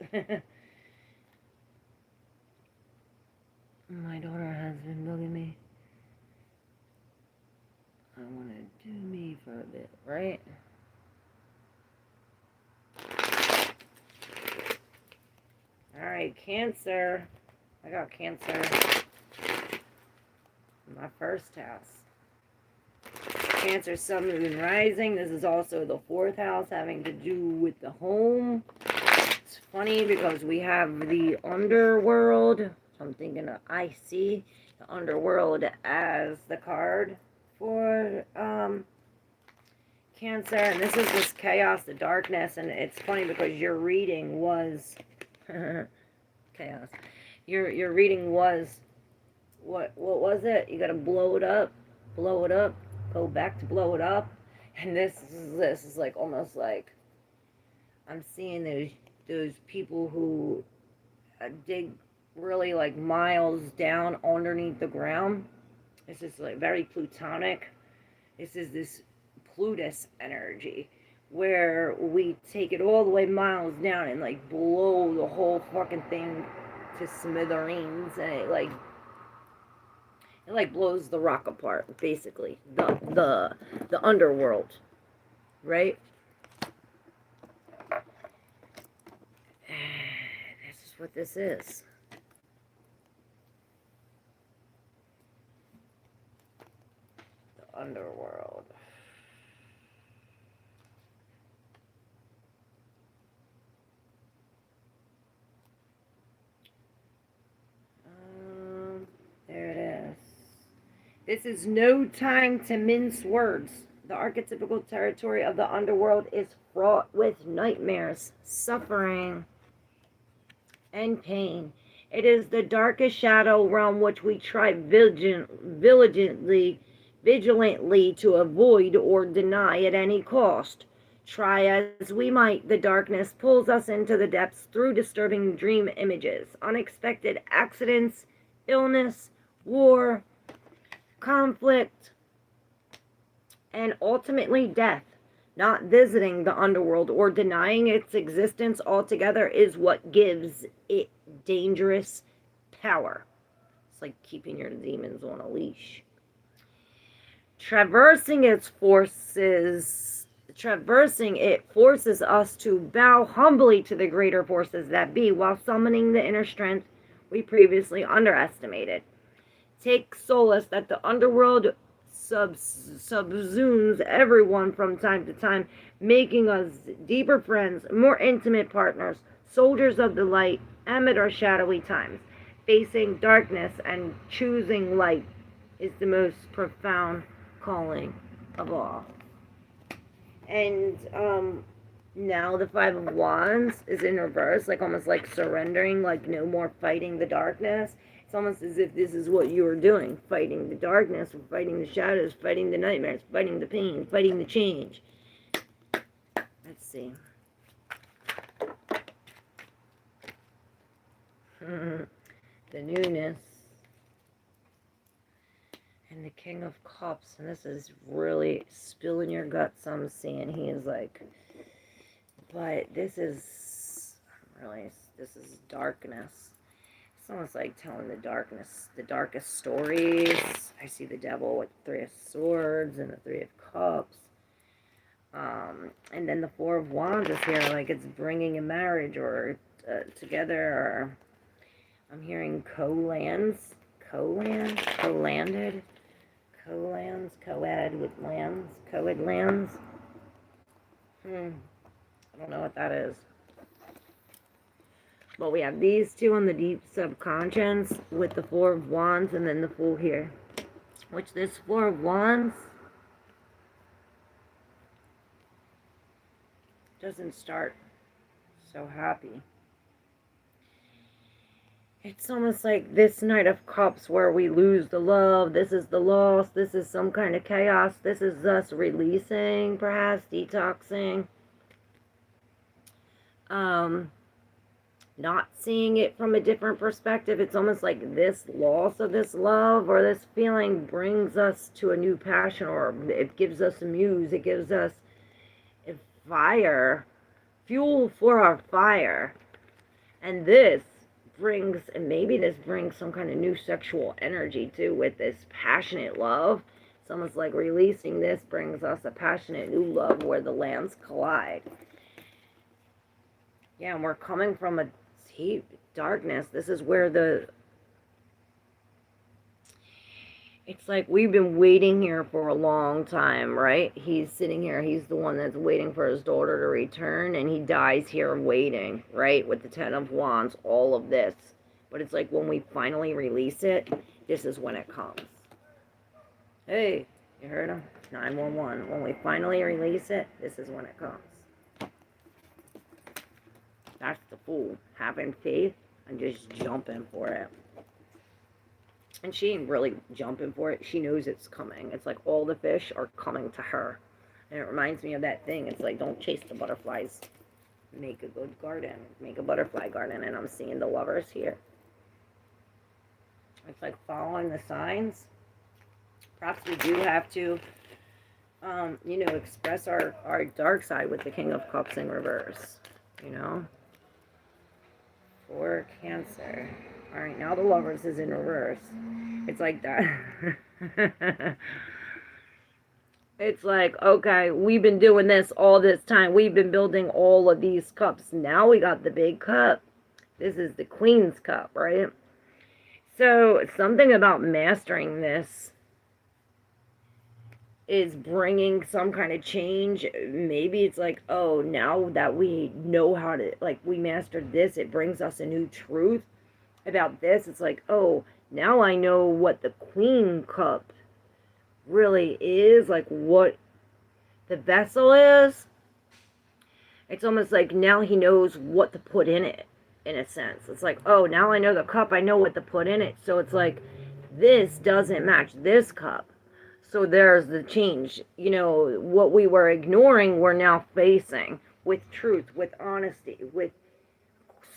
Speaker 1: My daughter has been bugging me. I want to do me for a bit, right? Alright, Cancer. I got Cancer in my first house. Cancer, Sun, Moon, Rising. This is also the 4th house, having to do with the home. It's funny because we have the underworld. I'm thinking of the underworld as the card for Cancer. And this is this chaos, the darkness. And it's funny because your reading was chaos. Your reading was, what was it? You got to blow it up, go back to blow it up. And this is like almost like I'm seeing those people who dig really like miles down underneath the ground. This is like very plutonic. This is this Plutus energy where we take it all the way miles down and like blow the whole fucking thing to smithereens, and it like blows the rock apart, basically. The underworld, right? This is what this is. The underworld. There it is. This is no time to mince words. The archetypical territory of the underworld is fraught with nightmares, suffering, and pain. It is the darkest shadow realm which we try vigilantly to avoid or deny at any cost. Try as we might, the darkness pulls us into the depths through disturbing dream images, unexpected accidents, illness, war, conflict, and ultimately death. Not visiting the underworld or denying its existence altogether is what gives it dangerous power. It's like keeping your demons on a leash. Traversing it forces us to bow humbly to the greater forces that be, while summoning the inner strength we previously underestimated. Take solace that the underworld subsumes everyone from time to time, making us deeper friends, more intimate partners, soldiers of the light amid our shadowy times. Facing darkness and choosing light is the most profound calling of all. And now the 5 of Wands is in reverse, like almost like surrendering, like no more fighting the darkness. It's almost as if this is what you are doing, fighting the darkness, fighting the shadows, fighting the nightmares, fighting the pain, fighting the change. Let's see. The newness. And the King of Cups. And this is really spilling your guts. I'm seeing he is like But this is darkness. It's almost like telling the darkest stories. I see the devil with the 3 of Swords and the 3 of Cups. And then the 4 of Wands is here, like it's bringing a marriage or together, or I'm hearing co-lands, co-land, co-landed, co-lands, co-ed with lands, co-ed lands. I don't know what that is. But we have these two on the deep subconscious with the 4 of Wands and then the Fool here. Which this 4 of Wands doesn't start so happy. It's almost like this Knight of Cups where we lose the love. This is the loss. This is some kind of chaos. This is us releasing, perhaps, detoxing. Not seeing it from a different perspective. It's almost like this loss of this love or this feeling brings us to a new passion, or it gives us a muse. It gives us a fire, fuel for our fire. And this brings, and maybe this brings some kind of new sexual energy too with this passionate love. It's almost like releasing this brings us a passionate new love where the lands collide. Yeah, and we're coming from a deep darkness. This is where it's like we've been waiting here for a long time, right? He's sitting here. He's the one that's waiting for his daughter to return, and he dies here waiting, right? With the 10 of Wands, all of this. But it's like when we finally release it, this is when it comes. Hey, you heard him? 911. When we finally release it, this is when it comes. That's the Fool. Having faith and just jumping for it. And she ain't really jumping for it. She knows it's coming. It's like all the fish are coming to her. And it reminds me of that thing. It's like, don't chase the butterflies. Make a good garden. Make a butterfly garden. And I'm seeing the Lovers here. It's like following the signs. Perhaps we do have to, you know, express our dark side with the King of Cups in reverse. You know? For Cancer. All right, now the Lovers is in reverse. It's like that. It's like, okay, we've been doing this all this time. We've been building all of these cups. Now we got the big cup. This is the Queen's cup, right? So something about mastering this is bringing some kind of change. Maybe it's like, oh, now that we know how to, like, we mastered this, it brings us a new truth about this. It's like, oh, now I know what the Queen Cup really is, like what the vessel is. It's almost like now he knows what to put in it, in a sense. It's like, oh, now I know the cup, I know what to put in it. So it's like, this doesn't match this cup. So there's the change. You know, what we were ignoring, we're now facing with truth, with honesty, with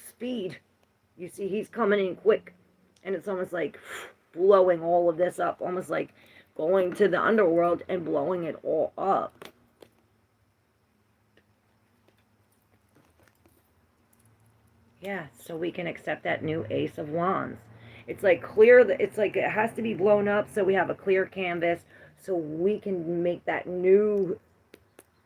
Speaker 1: speed. You see, he's coming in quick. And it's almost like blowing all of this up. Almost like going to the underworld and blowing it all up. Yeah, so we can accept that new Ace of Wands. It's like clear, it's like it has to be blown up so we have a clear canvas so we can make that new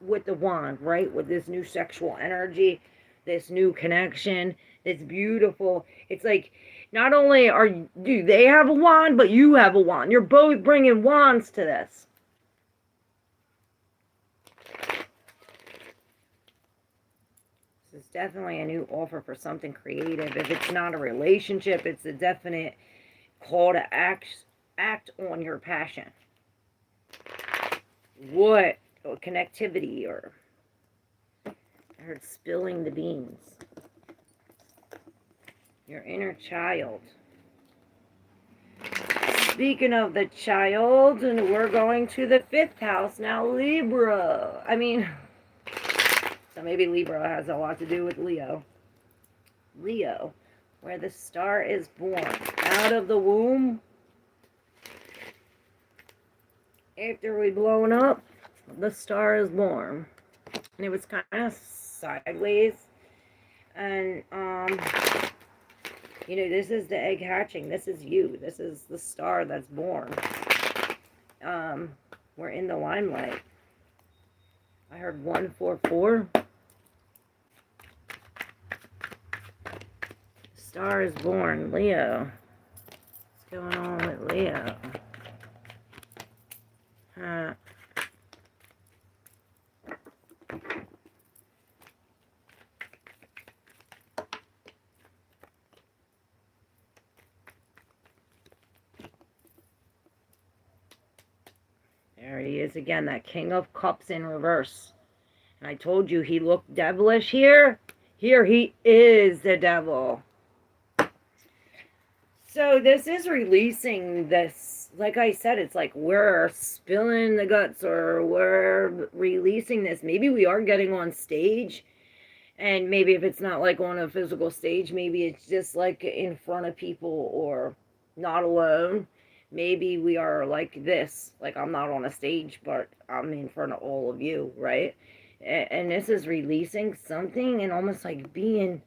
Speaker 1: with the wand, right? With this new sexual energy, this new connection, this beautiful, it's like not only do they have a wand, but you have a wand. You're both bringing wands to this. This is definitely a new offer for something creative. If it's not a relationship, it's a definite call to act on your passion. What? Or connectivity, or I heard spilling the beans. Your inner child. Speaking of the child, and we're going to the 5th house now, Libra. I mean, so maybe Libra has a lot to do with Leo. Leo, where the star is born. Out of the womb. After we blown up, the star is born. And it was kind of sideways. And, you know, this is the egg hatching. This is you. This is the star that's born. We're in the limelight. I heard 144. Star is born. Leo. What's going on with Leo? There he is again, that King of Cups in reverse. And I told you he looked devilish here. Here he is the devil. So this is releasing this, like I said, it's like we're spilling the guts or we're releasing this. Maybe we are getting on stage. And maybe if it's not like on a physical stage, maybe it's just like in front of people or not alone. Maybe we are like this, like I'm not on a stage, but I'm in front of all of you, right? And this is releasing something and almost like being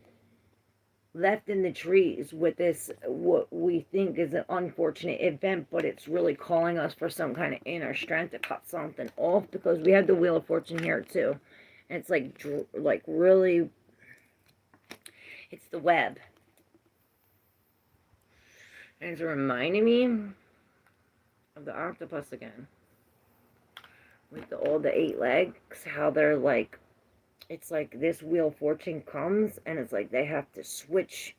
Speaker 1: left in the trees with this, what we think is an unfortunate event, but it's really calling us for some kind of inner strength to cut something off, because we have the Wheel of Fortune here too. And it's like really, it's the web. And it's reminding me of the octopus again. With all the 8 legs, how they're like, it's like this Wheel of Fortune comes and it's like they have to switch.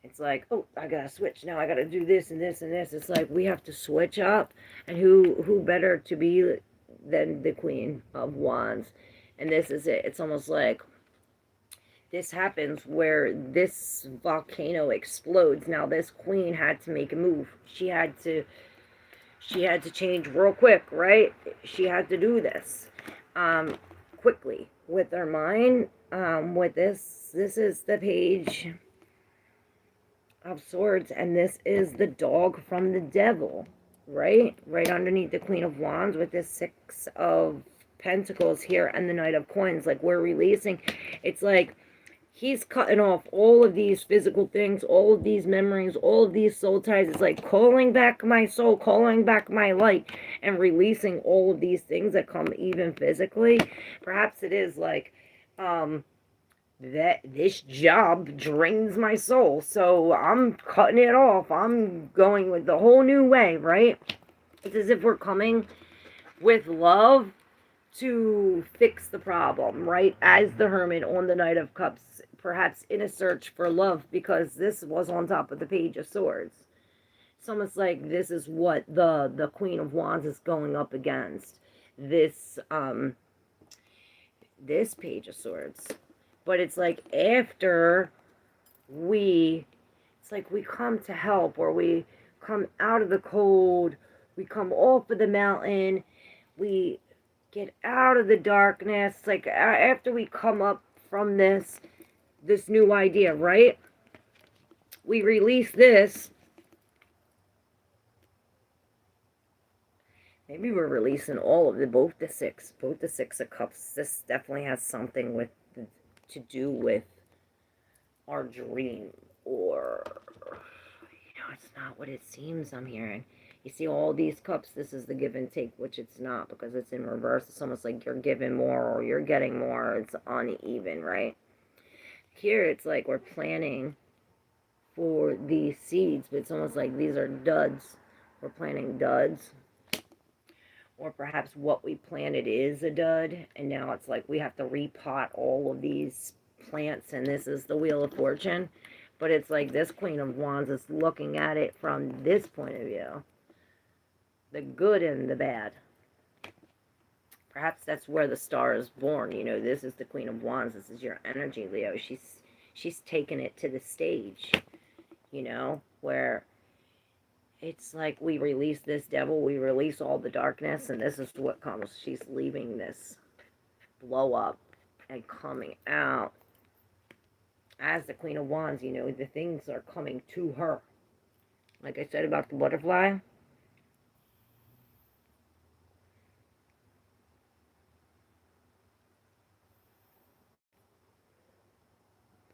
Speaker 1: It's like, oh, I gotta switch. Now I gotta do this and this and this. It's like we have to switch up. And who better to be than the Queen of Wands? And this is it. It's almost like this happens where this volcano explodes. Now this queen had to make a move. She had to change real quick, right? She had to do this quickly with her mind. With this is the Page of Swords, and this is the dog from the devil, right? Right underneath the Queen of Wands with this 6 of Pentacles here and the Knight of Coins. Like we're releasing, it's like he's cutting off all of these physical things, all of these memories, all of these soul ties. It's like calling back my soul, calling back my light, and releasing all of these things that come even physically. Perhaps it is like that this job drains my soul, so I'm cutting it off. I'm going with the whole new way, right? It's as if we're coming with love to fix the problem, right? As the Hermit on the Knight of Cups, perhaps in a search for love, because this was on top of the Page of Swords. It's almost like this is what the Queen of Wands is going up against. This this Page of Swords. But it's like after it's like we come to help, or we come out of the cold, we come off of the mountain, we get out of the darkness, like after we come up from this new idea, right? We release this. Maybe we're releasing all of both the 6 of Cups. This definitely has something to do with our dream, or it's not what it seems I'm hearing. You see all these cups, this is the give and take, which it's not, because it's in reverse. It's almost like you're giving more or you're getting more. It's uneven, right? Here, it's like we're planning for these seeds, but it's almost like these are duds. We're planting duds. Or perhaps what we planted is a dud, and now it's like we have to repot all of these plants, and this is the Wheel of Fortune. But it's like this Queen of Wands is looking at it from this point of view. The good and the bad. Perhaps that's where the star is born. You know, this is the Queen of Wands. This is your energy, Leo. She's taken it to the stage, you know, where it's like we release this devil, we release all the darkness, and this is what comes. She's leaving this blow up and coming out. As the Queen of Wands, you know, the things are coming to her. Like I said about the butterfly.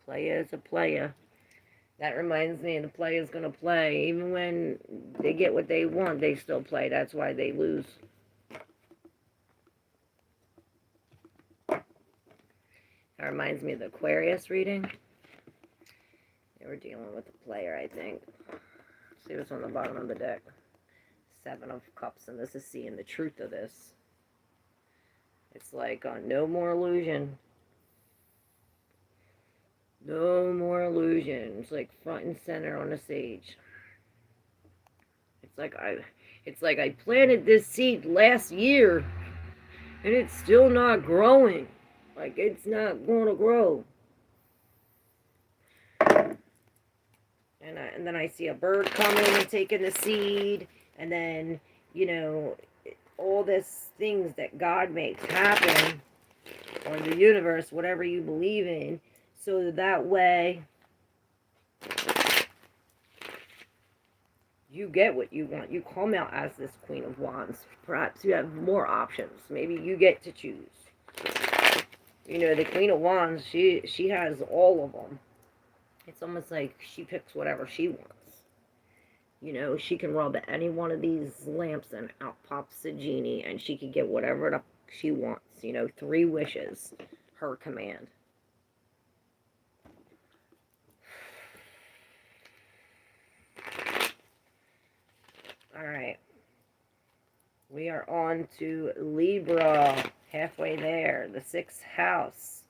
Speaker 1: Player is a player. That reminds me, the player's going to play. Even when they get what they want, they still play. That's why they lose. That reminds me of the Aquarius reading. They were dealing with a player, I think. See what's on the bottom of the deck. 7 of Cups, and this is seeing the truth of this. It's like, no more illusion. No more illusions, like front and center on the stage. It's like I planted this seed last year, and it's still not growing. Like, it's not going to grow. And then I see a bird coming and taking the seed, and then, you know, all these things that God makes happen, or the universe, whatever you believe in, so that way you get what you want. You come out as this Queen of Wands. Perhaps you have more options. Maybe you get to choose. You know, the Queen of Wands, she has all of them. It's almost like she picks whatever she wants. You know, she can rub any one of these lamps and out pops a genie, and she can get whatever she wants. You know, 3 wishes, her command. Alright. We are on to Libra. Halfway there. The 6th house.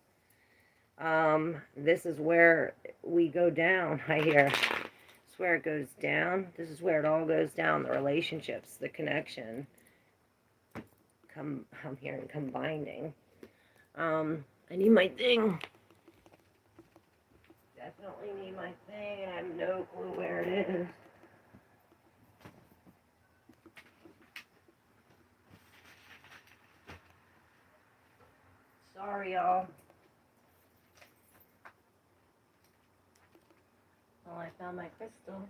Speaker 1: This is where we go down, I hear. This is where it goes down. This is where it all goes down. The relationships, the connection. I'm hearing combining. I need my thing. Definitely need my thing, and I have no clue where it is. Sorry, y'all. Oh, I found my crystal.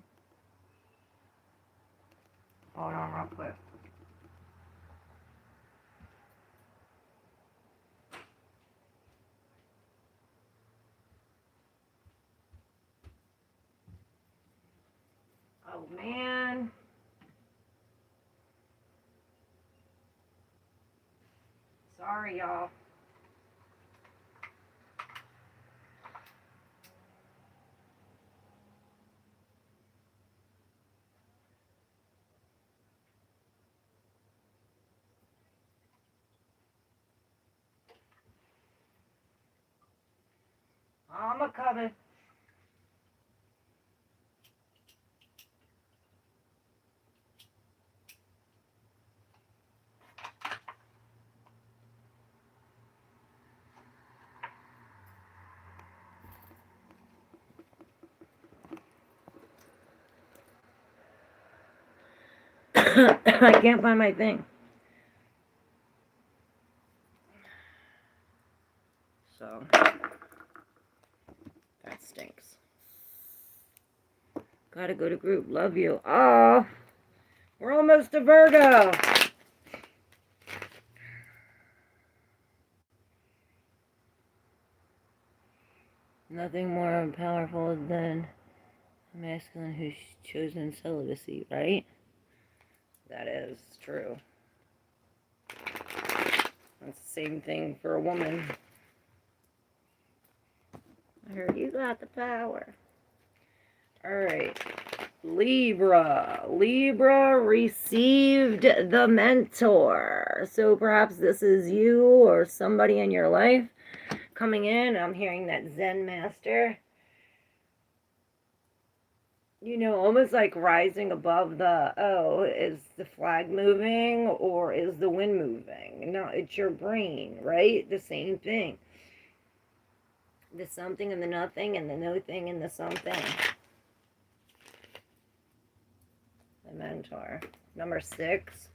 Speaker 1: Hold on real quick. Oh, man. Sorry, y'all. I'm a coming. I can't find my thing. So, that stinks. Gotta go to group. Love you. Oh, we're almost to Virgo. Nothing more powerful than a masculine who's chosen celibacy, right? That is true. That's the same thing for a woman. I heard you got the power. Alright. Libra. Libra received the mentor. So perhaps this is you or somebody in your life coming in. I'm hearing that Zen master. You know, almost like rising above the, oh, is the flag moving or is the wind moving? No, it's your brain, right? The same thing. The something and the nothing and the no thing and the something. The mentor. Number 6,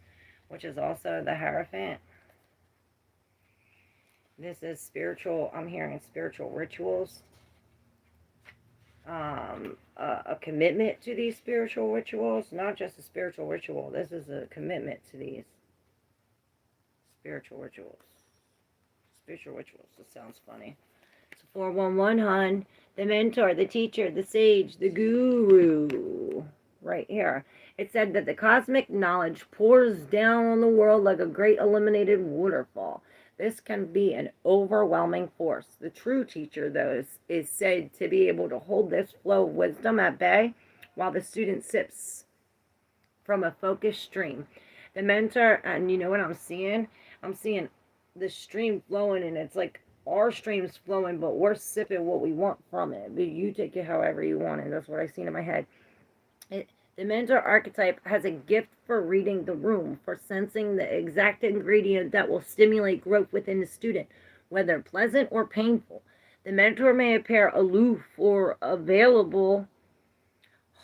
Speaker 1: which is also the Hierophant. This is spiritual, I'm hearing spiritual rituals. A commitment to these spiritual rituals, not just a spiritual ritual. This is a commitment to these spiritual rituals. Spiritual rituals, this sounds funny. It's a 411, hun. The mentor, the teacher, the sage, the guru. Right here. It said that the cosmic knowledge pours down on the world like a great illuminated waterfall. This can be an overwhelming force. The true teacher, though, is said to be able to hold this flow of wisdom at bay while the student sips from a focused stream. The mentor, and you know what I'm seeing? I'm seeing the stream flowing, and it's like our stream's flowing, but we're sipping what we want from it. But you take it however you want, and that's what I seen in my head. The mentor archetype has a gift for reading the room, for sensing the exact ingredient that will stimulate growth within the student, whether pleasant or painful. The mentor may appear aloof or available,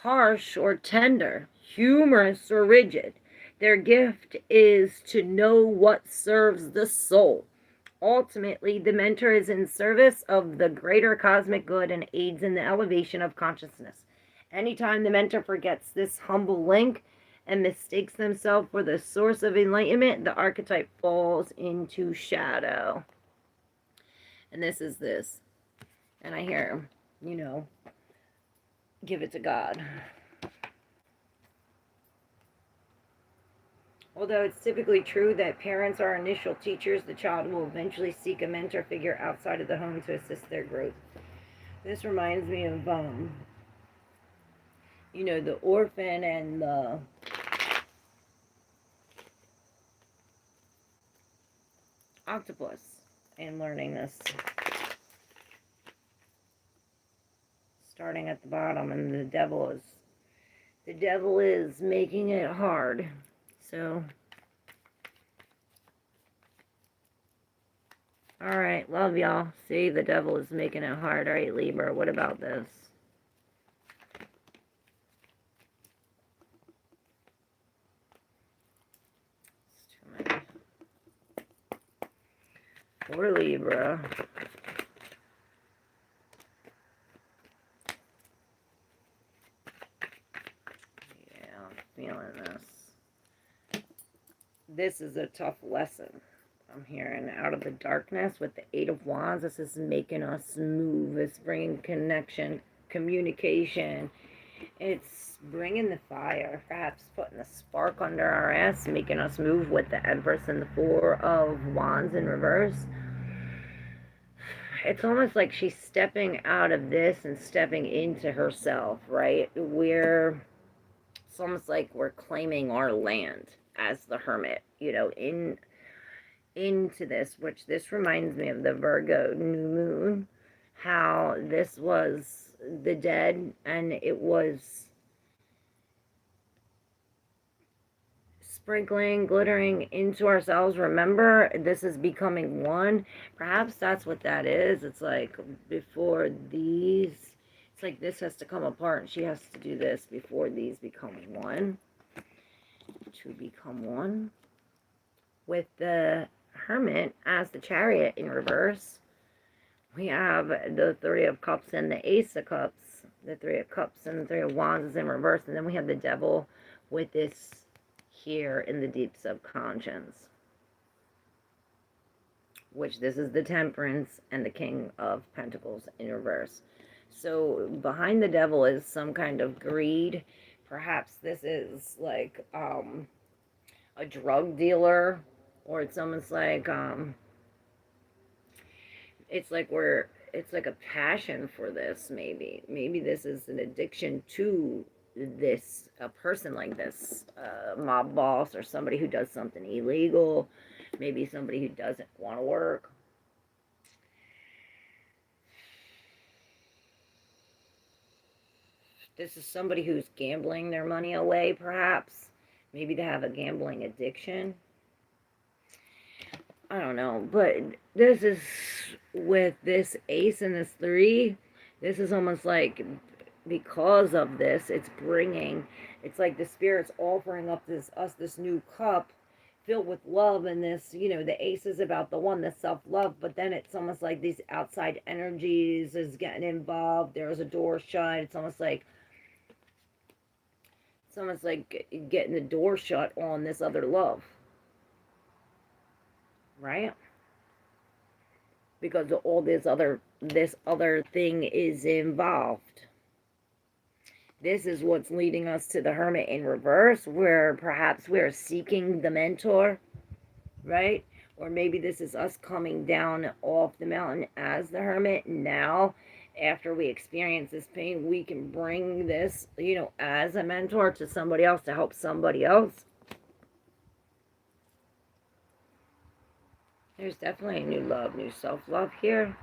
Speaker 1: harsh or tender, humorous or rigid. Their gift is to know what serves the soul. Ultimately, the mentor is in service of the greater cosmic good and aids in the elevation of consciousness. Anytime the mentor forgets this humble link and mistakes themselves for the source of enlightenment, the archetype falls into shadow. And this is this. And I hear, you know, give it to God. Although it's typically true that parents are initial teachers, the child will eventually seek a mentor figure outside of the home to assist their growth. This reminds me of, you know, the orphan and the octopus, and learning this. Starting at the bottom, and the devil is making it hard. So, all right, love y'all. See, the devil is making it hard. All right, Libra, what about this? It's too many. For Libra. Yeah, I'm feeling this. This is a tough lesson. I'm hearing out of the darkness with the Eight of Wands. This is making us move. It's bringing connection, communication. It's bringing the fire, perhaps putting the spark under our ass, making us move with the Adverse and the Four of Wands in reverse. It's almost like she's stepping out of this and stepping into herself, right? It's almost like we're claiming our land as the hermit, you know, into this, which this reminds me of the Virgo new moon, how this was the dead, and it was sprinkling, glittering into ourselves. Remember, this is becoming one. Perhaps that's what that is. It's like before these, it's like this has to come apart, and she has to do this before these become one. To become one. With the Hermit as the Chariot in reverse, we have the Three of Cups and the Ace of Cups. The Three of Cups and the Three of Wands is in reverse, and then we have the Devil with this here in the deep subconscious, which this is the Temperance and the King of Pentacles in reverse. So behind the Devil is some kind of greed. Perhaps this is like a drug dealer, or it's almost like it's like a passion for this. Maybe this is an addiction to this, a person like this, mob boss, or somebody who does something illegal, maybe somebody who doesn't want to work. This is somebody who's gambling their money away, perhaps. Maybe they have a gambling addiction. I don't know, but this is, with this Ace and this Three, this is almost like, because of this, it's like the Spirit's offering up this new cup filled with love, and this, you know, the Ace is about the one, the self-love, but then it's almost like these outside energies is getting involved. There's a door shut. It's almost like getting the door shut on this other love. Right? because all this other thing is involved. This is what's leading us to the Hermit in reverse, where perhaps we're seeking the mentor, right? Or maybe this is us coming down off the mountain as the Hermit. Now, after we experience this pain, we can bring this, you know, as a mentor to somebody else to help somebody else. There's definitely a new love, new self-love here.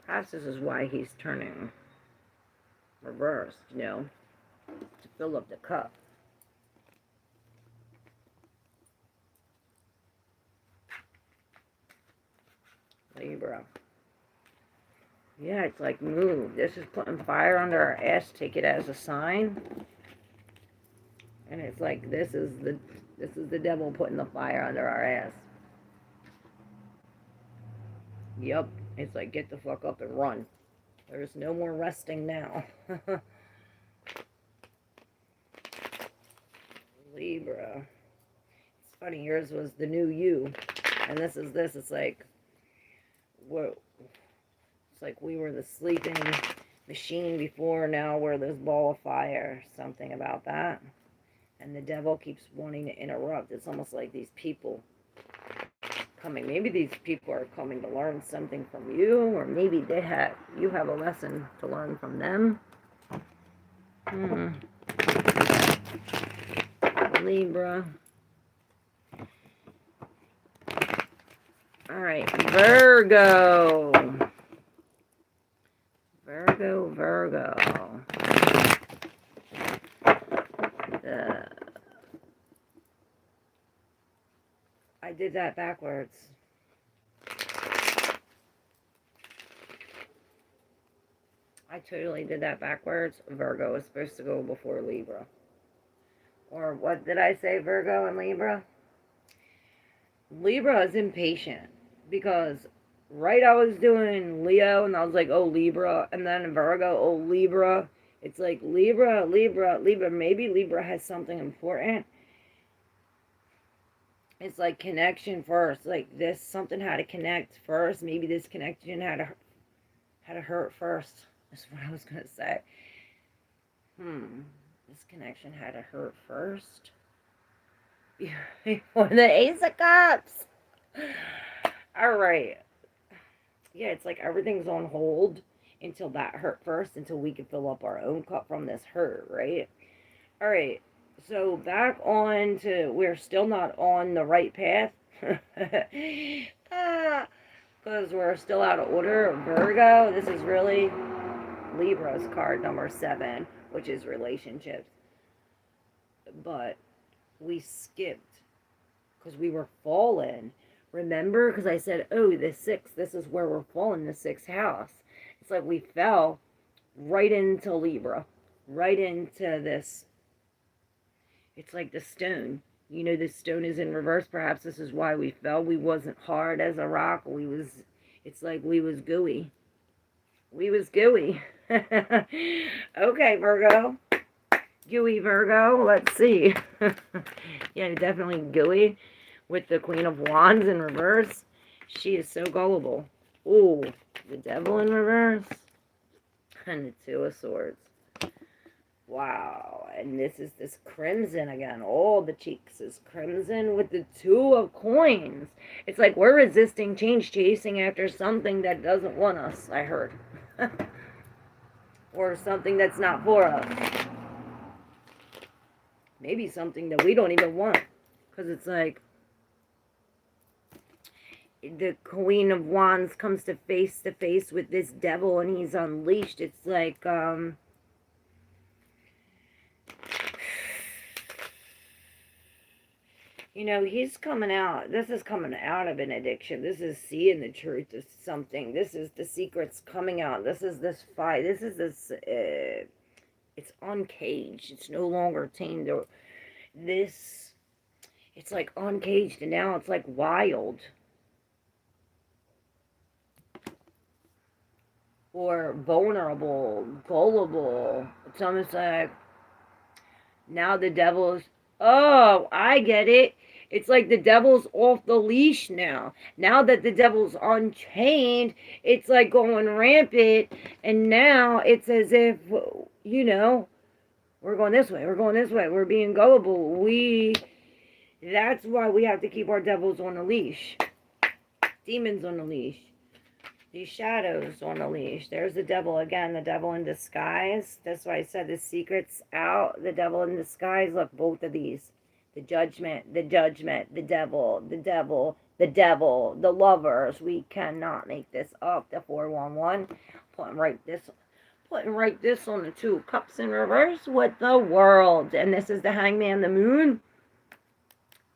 Speaker 1: Perhaps this is why he's turning reversed, you know, to fill up the cup. Libra. Yeah, it's like move. This is putting fire under our ass. Take it as a sign. And it's like this is the devil putting the fire under our ass. Yep. It's like get the fuck up and run. There's no more resting now. Libra. It's funny, yours was the new you. And this is this. It's like, whoa. It's like we were the sleeping machine before, now we're this ball of fire. Something about that. And the devil keeps wanting to interrupt. It's almost like these people coming. Maybe these people are coming to learn something from you, or maybe you have a lesson to learn from them. Libra. All right, Virgo. Virgo. I did that backwards. I totally did that backwards. Virgo is supposed to go before Libra. Or what did I say, Virgo and Libra? Libra is impatient because I was doing Leo and I was like, oh, Libra. And then Virgo, oh, Libra. It's like Libra. Maybe Libra has something important. It's like connection first. Like this, something had to connect first. Maybe this connection had to hurt first. That's what I was going to say. This connection had to hurt first. Before the Ace of Cups. All right. Yeah, it's like everything's on hold until that hurt first, until we can fill up our own cup from this hurt, right? All right. So back on to, we're still not on the right path. Because we're still out of order. Virgo, this is really Libra's card number 7, which is relationships. But we skipped because we were fallen. Remember? Because I said, oh, the 6th, this is where we're falling, the 6th house. It's like we fell right into Libra. Right into this. It's like the stone. You know, the stone is in reverse. Perhaps this is why we fell. We wasn't hard as a rock. It's like we was gooey. We was gooey. Okay, Virgo. Gooey Virgo. Let's see. Yeah, definitely gooey. With the Queen of Wands in reverse. She is so gullible. Ooh, the Devil in reverse. And the Two of Swords. Wow. And this is this crimson again. All the cheeks is crimson with the Two of Coins. It's like we're resisting change, chasing after something that doesn't want us, I heard. Or something that's not for us. Maybe something that we don't even want. Because it's like the Queen of Wands comes to face with this devil and he's unleashed. It's like, you know, he's coming out. This is coming out of an addiction. This is seeing the truth of something. This is the secrets coming out. This is this fight. This is this, it's uncaged. It's no longer tamed. Or this, it's like uncaged and now it's like wild. Or vulnerable, gullible. It's almost like now the devil's, oh, I get it. It's like the devil's off the leash now. Now that the devil's unchained, it's like going rampant. And now it's as if, you know, we're going this way. We're going this way. We're being gullible. That's why we have to keep our devils on the leash. Demons on the leash. These shadows on the leash. There's the devil again, the devil in disguise. That's why I said the secret's out. The devil in disguise. Look, both of these. The judgment, the judgment, the devil, the devil, the devil, the lovers. We cannot make this up. The 411. Putting right this on the 2 of Cups in reverse with the world. And this is the Hangman, the moon.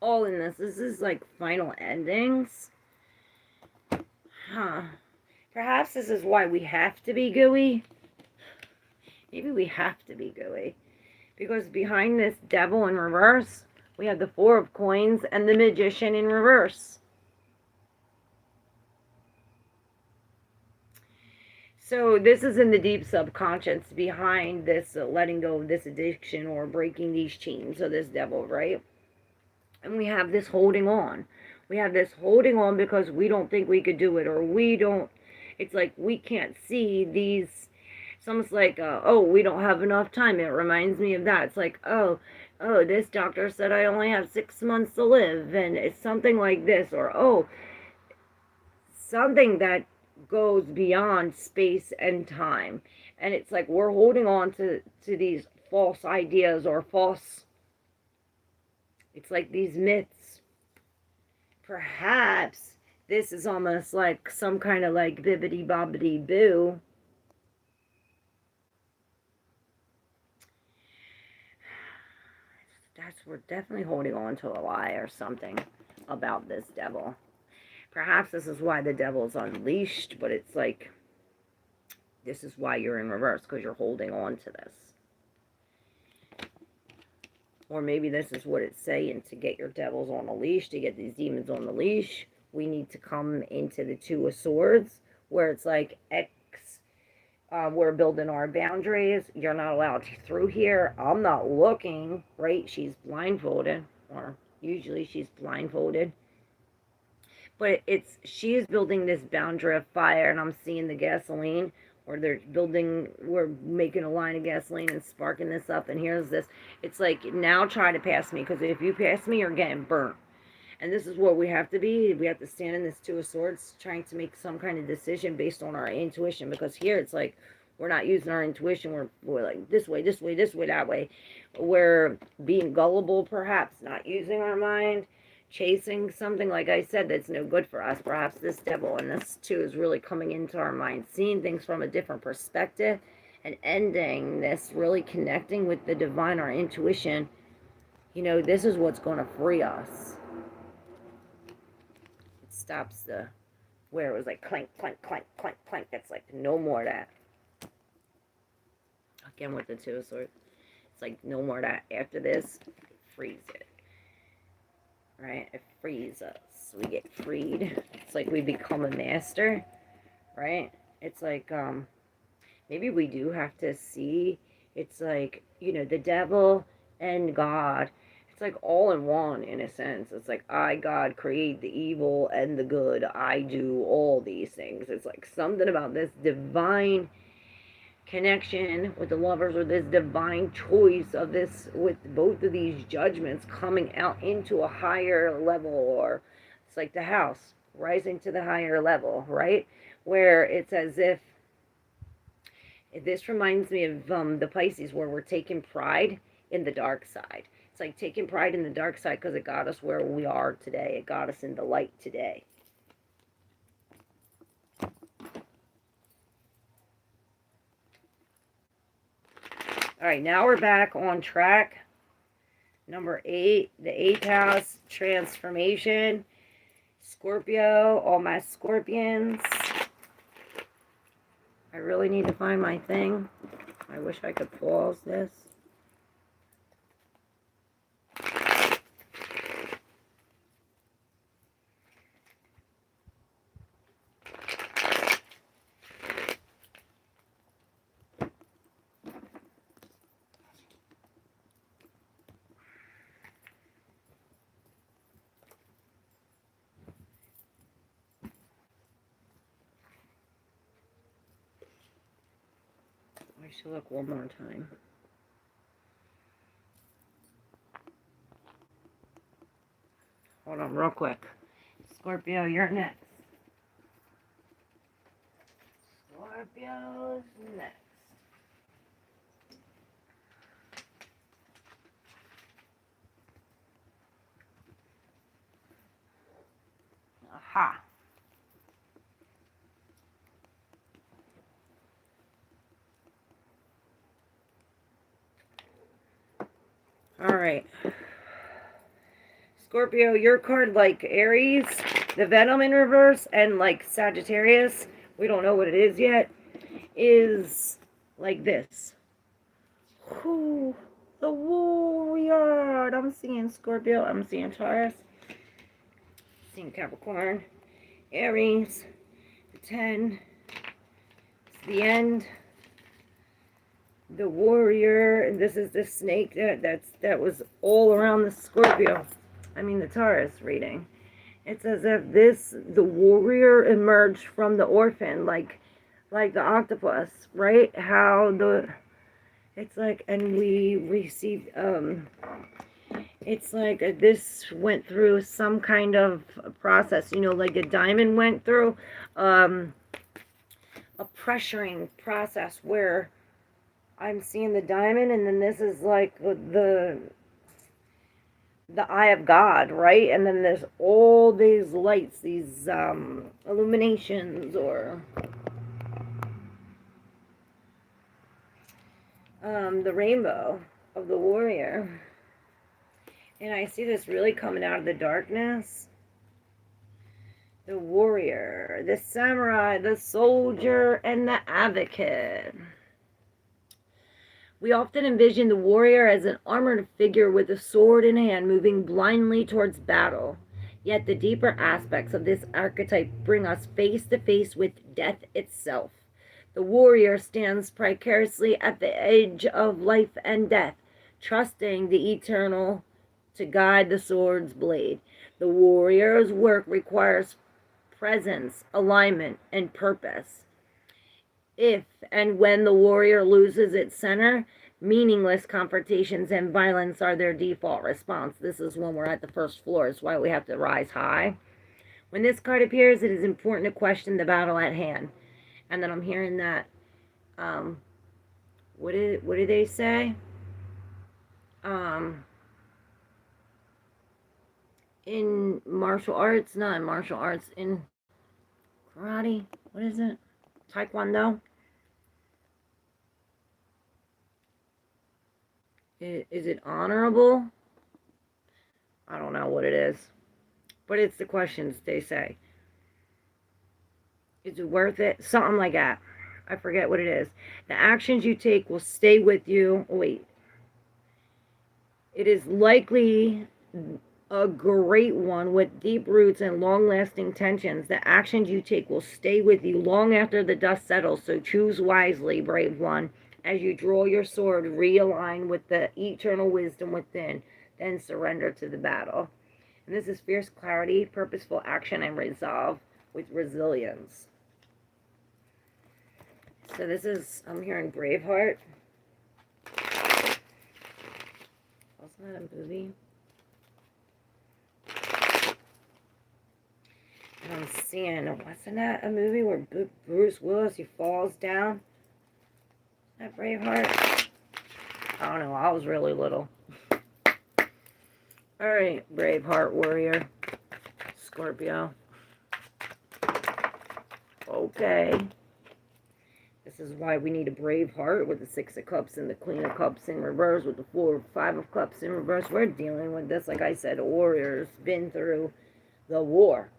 Speaker 1: All in this. This is like final endings. Huh. Perhaps this is why we have to be gooey. Maybe we have to be gooey. Because behind this devil in reverse, we have the 4 of coins and the magician in reverse. So this is in the deep subconscious behind this letting go of this addiction or breaking these chains of this devil, right? And we have this holding on. We have this holding on because we don't think we could do it, or we don't, it's like we can't see these, it's almost like, oh, we don't have enough time. It reminds me of that. It's like, oh, this doctor said I only have 6 months to live, and it's something like this, or, oh, something that goes beyond space and time. And it's like we're holding on to these false ideas or false, it's like these myths. Perhaps this is almost like some kind of like bibbity bobbity boo. We're definitely holding on to a lie or something about this devil. Perhaps this is why the devil's unleashed, but it's like, this is why you're in reverse, because you're holding on to this. Or maybe this is what it's saying, to get your devils on a leash, to get these demons on the leash, we need to come into the 2 of Swords, where it's like, we're building our boundaries. You're not allowed through here. I'm not looking, right? She's blindfolded, or usually she's blindfolded. But she is building this boundary of fire, and I'm seeing the gasoline, or we're making a line of gasoline and sparking this up, and here's this. It's like, now try to pass me, because if you pass me, you're getting burnt. And this is what we have to be. We have to stand in this 2 of Swords, trying to make some kind of decision based on our intuition. Because here it's like, we're not using our intuition. We're like, this way, this way, this way, that way. We're being gullible, perhaps, not using our mind, chasing something, like I said, that's no good for us. Perhaps this devil and this 2 is really coming into our mind, seeing things from a different perspective, and ending this, really connecting with the divine, our intuition. You know, this is what's going to free us. Stops the, where it was like clank, clank, clank, clank, clank. It's like no more of that. Again with the 2 of Swords. It's like no more of that. After this, freeze it. Right? It frees us. We get freed. It's like we become a master. Right? It's like, maybe we do have to see, it's like, you know, the devil and God. It's like all in one, in a sense. It's like, I, God, create the evil and the good. I do all these things. It's like something about this divine connection with the lovers, or this divine choice of this, with both of these judgments coming out into a higher level, or it's like the house rising to the higher level, right? Where it's as if, this reminds me of the Pisces, where we're taking pride in the dark side. It's like taking pride in the dark side because it got us where we are today. It got us in the light today. All right, now we're back on track. Number 8, the 8th house, transformation. Scorpio, all my Scorpions. I really need to find my thing. I wish I could pause this. should look one more time. Hold on real quick. Scorpio, you're next. Scorpio's next. Aha. All right. Scorpio, your card, like Aries, the Venom in reverse, and like Sagittarius, we don't know what it is yet, is like this. Whew, the warrior. I'm seeing Scorpio, I'm seeing Taurus, seeing Capricorn, Aries, the 10, it's the end, the warrior, and this is the snake that was all around the Scorpio. I mean the Taurus reading. It's as if the warrior emerged from the orphan, like the octopus, right? It's like, and we received, it's like this went through some kind of process, you know, like a diamond went through, a pressuring process where I'm seeing the diamond, and then this is like the eye of God, right? And then there's all these lights, these illuminations, or the rainbow of the warrior. And I see this really coming out of the darkness. The warrior, the samurai, the soldier, and the advocate. We often envision the warrior as an armored figure with a sword in hand moving blindly towards battle. Yet the deeper aspects of this archetype bring us face to face with death itself. The warrior stands precariously at the edge of life and death, trusting the eternal to guide the sword's blade. The warrior's work requires presence, alignment, and purpose. If and when the warrior loses its center, meaningless confrontations and violence are their default response. This is when we're at the first floor. It's why we have to rise high. When this card appears, it is important to question the battle at hand. And then I'm hearing that, what did they say? In martial arts, not in martial arts, in karate, what is it? Taekwondo. Is it honorable? I don't know what it is. But it's the questions they say. Is it worth it? Something like that. I forget what it is. The actions you take will stay with you. Wait. It is likely a great one with deep roots and long-lasting tensions. The actions you take will stay with you long after the dust settles. So choose wisely, brave one. As you draw your sword, realign with the eternal wisdom within. Then surrender to the battle. And this is fierce clarity, purposeful action, and resolve with resilience. So this is, I'm hearing Braveheart. Wasn't that a movie? And I'm seeing, wasn't that a movie where Bruce Willis, he falls down? That Braveheart? I don't know, I was really little. Alright, Braveheart warrior. Scorpio. Okay. This is why we need a brave heart with the Six of Cups and the Queen of Cups in reverse with the Five of Cups in reverse. We're dealing with this, like I said, warriors been through the war,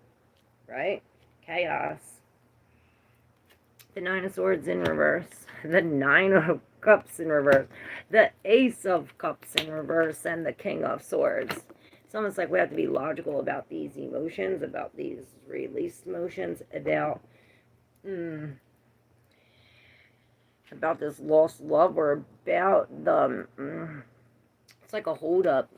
Speaker 1: right? Chaos. The Nine of Swords in reverse. The Nine of Cups in reverse. The Ace of Cups in reverse. And the King of Swords. It's almost like we have to be logical about these emotions, about these released emotions, about this lost love, or about the it's like a hold up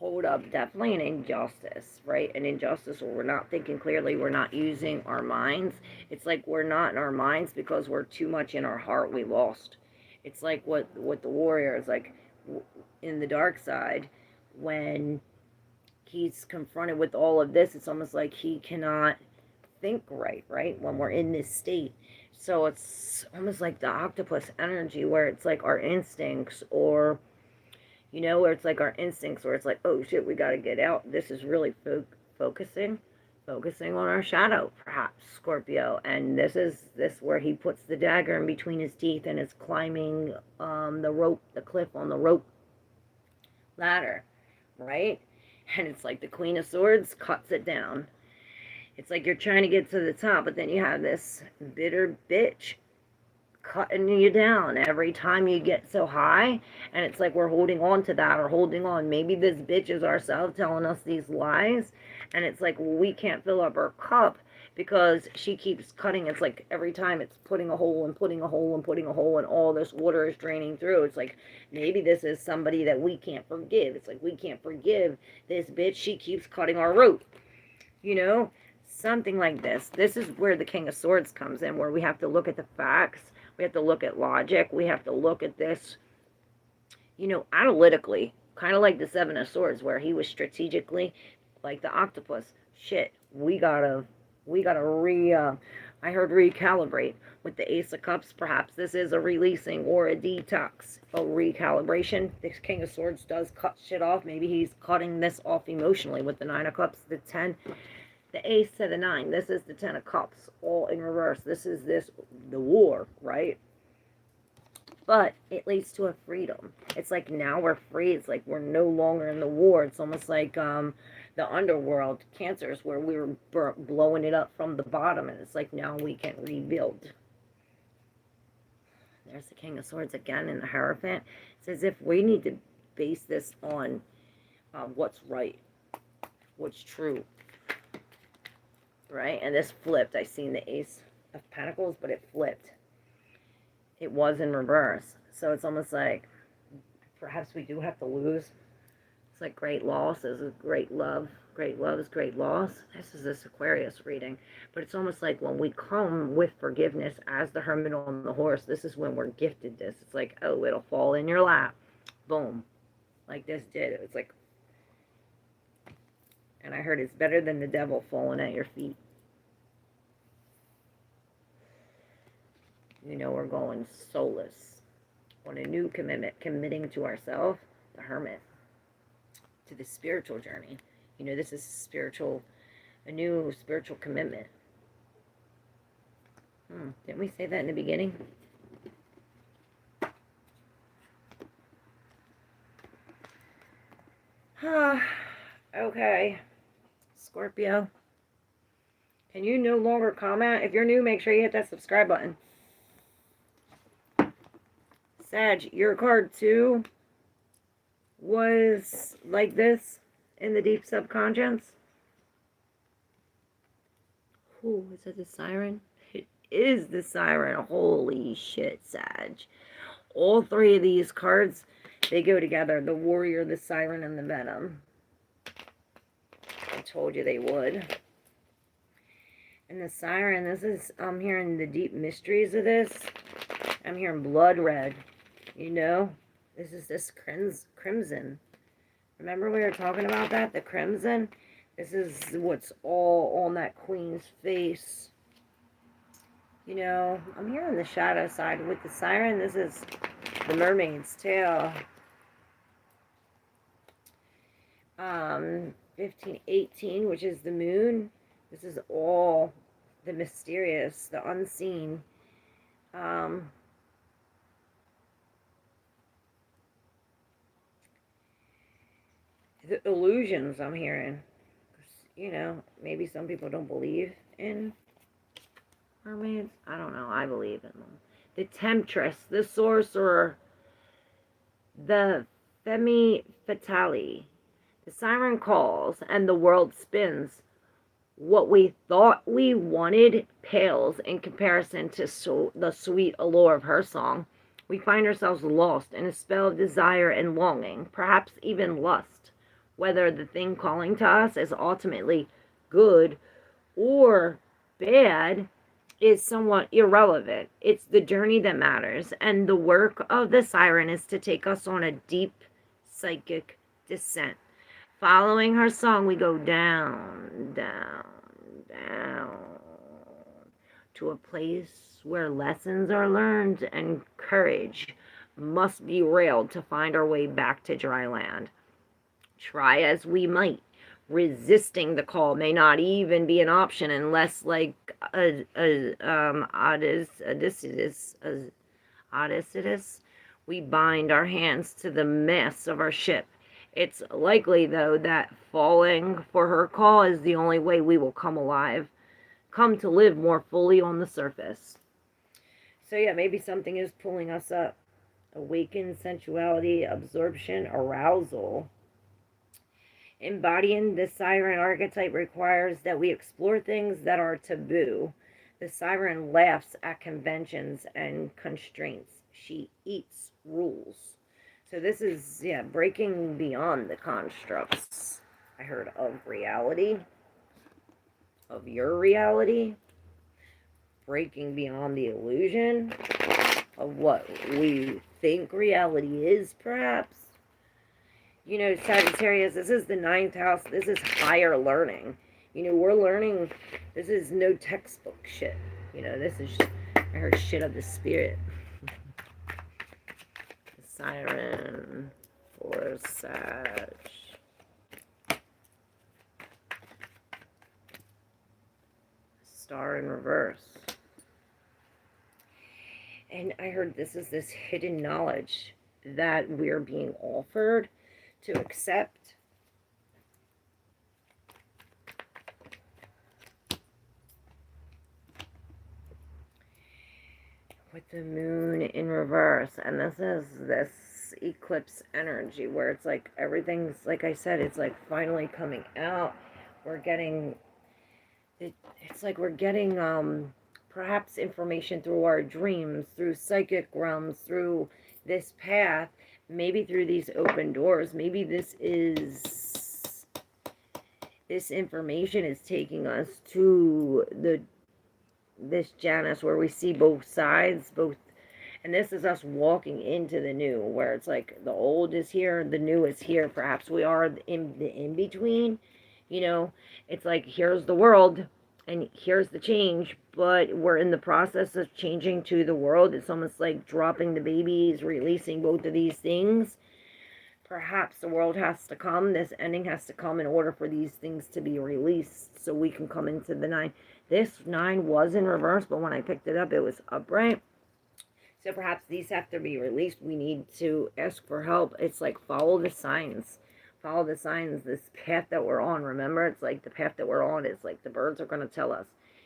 Speaker 1: hold up, definitely an injustice, right? An injustice where we're not thinking clearly, we're not using our minds. It's like we're not in our minds because we're too much in our heart. We lost. It's like what the warrior is like in the dark side when he's confronted with all of this. It's almost like he cannot think right, when we're in this state. So it's almost like the octopus energy where it's like our instincts, or where it's like our instincts, where it's like, oh shit, we got to get out. This is really focusing on our shadow, perhaps, Scorpio. And this where he puts the dagger in between his teeth and is climbing the cliff on the rope ladder, right? And it's like the Queen of Swords cuts it down. It's like you're trying to get to the top, but then you have this bitter bitch cutting you down every time you get so high. And it's like we're holding on to that, or holding on. Maybe this bitch is ourselves telling us these lies. And it's like, well, we can't fill up our cup because she keeps cutting. It's like every time it's putting a hole and putting a hole and putting a hole, and all this water is draining through. It's like maybe this is somebody that we can't forgive. It's like we can't forgive this bitch. She keeps cutting our rope. Something like this. This is where the King of Swords comes in, where we have to look at the facts. We have to look at logic. We have to look at this, analytically. Kind of like the Seven of Swords, where he was strategically, like the octopus. Shit, we gotta recalibrate. With the Ace of Cups, perhaps this is a releasing or a detox, a recalibration. This King of Swords does cut shit off. Maybe he's cutting this off emotionally with the Nine of Cups, the 10, the Ace to the 9. This is the 10 of Cups, all in reverse. This is the war, right? But it leads to a freedom. It's like now we're free. It's like we're no longer in the war. It's almost like the underworld, Cancers, where we were blowing it up from the bottom. And it's like now we can rebuild. There's the King of Swords again in the Hierophant. It's as if we need to base this on what's right, what's true. Right? And this flipped. I seen the Ace of Pentacles, but it flipped. It was in reverse. So it's almost like perhaps we do have to lose. It's like great loss is great love. Great love is great loss. This is this Aquarius reading. But it's almost like when we come with forgiveness as the Hermit on the horse, this is when we're gifted this. It's like, oh, it'll fall in your lap. Boom. Like this did. It was like, and I heard it's better than the devil falling at your feet. We're going soulless on a new commitment, committing to ourselves, the Hermit, to the spiritual journey. This is a new spiritual commitment. Didn't we say that in the beginning? Okay. Scorpio. Can you no longer comment? If you're new, make sure you hit that subscribe button. Sag, your card 2 was like this in the deep subconscious. Oh, is it the siren? It is the siren. Holy shit, Sag. All 3 of these cards, they go together. The warrior, the siren, and the venom. I told you they would. And the siren, I'm hearing the deep mysteries of this. I'm hearing blood red. This is this crimson. Remember we were talking about that? The crimson? This is what's all on that queen's face. I'm hearing the shadow side with the siren. This is the mermaid's tail. 1518, which is the moon. This is all the mysterious, the unseen. The illusions I'm hearing. Maybe some people don't believe in mermaids. I don't know. I believe in them. The temptress, the sorcerer, the femme fatale. The siren calls and the world spins. What we thought we wanted pales in comparison to the sweet allure of her song. We find ourselves lost in a spell of desire and longing, perhaps even lust. whether the thing calling to us is ultimately good or bad is somewhat irrelevant. It's the journey that matters. And the work of the siren is to take us on a deep psychic descent. Following her song, we go down, down, down to a place where lessons are learned and courage must be railed to find our way back to dry land. Try as we might, resisting the call may not even be an option unless, like Odysseus, we bind our hands to the masts of our ship. It's likely, though, that falling for her call is the only way we will come alive, come to live more fully on the surface. So yeah, maybe something is pulling us up. Awakened sensuality, absorption, arousal. Embodying the siren archetype requires that we explore things that are taboo. The siren laughs at conventions and constraints. She eats rules. So this is, yeah, breaking beyond the constructs. I heard of reality, of your reality, breaking beyond the illusion of what we think reality is, perhaps. You know, Sagittarius, this is the 9th house. This is higher learning. You know, we're learning. This is no textbook shit. You know, this is, I heard shit of the spirit. The siren for Sag. Star in reverse. And I heard this is this hidden knowledge that we're being offered to accept. With the moon in reverse. And this is this eclipse energy where it's like everything's, like I said, it's like finally coming out. We're getting, it's like we're getting perhaps information through our dreams, through psychic realms, through this path, maybe through these open doors. Maybe this information is taking us to this Janus where we see both sides, and this is us walking into the new, where it's like the old is here, the new is here. Perhaps we are in the in-between. You know, it's like here's the world and here's the change, but we're in the process of changing to the world. It's almost like dropping the babies, releasing both of these things. Perhaps the world has to come, this ending has to come in order for these things to be released so we can come into the 9. This 9 was in reverse, but when I picked it up, it was upright. So perhaps these have to be released. We need to ask for help. It's like follow the signs. Follow the signs, this path that we're on. Remember, it's like the path that we're on is like the birds are going to tell us.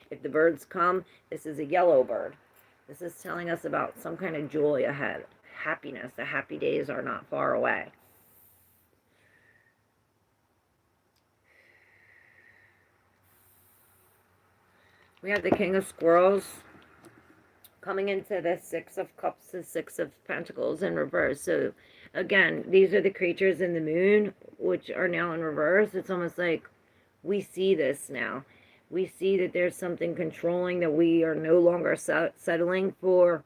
Speaker 1: If the birds come, this is a yellow bird. This is telling us about some kind of joy ahead. Happiness. The happy days are not far away. We have the King of Squirrels coming into the 6 of Cups, the 6 of Pentacles in reverse. So again, these are the creatures in the moon, which are now in reverse. It's almost like we see this now. We see that there's something controlling, that we are no longer settling for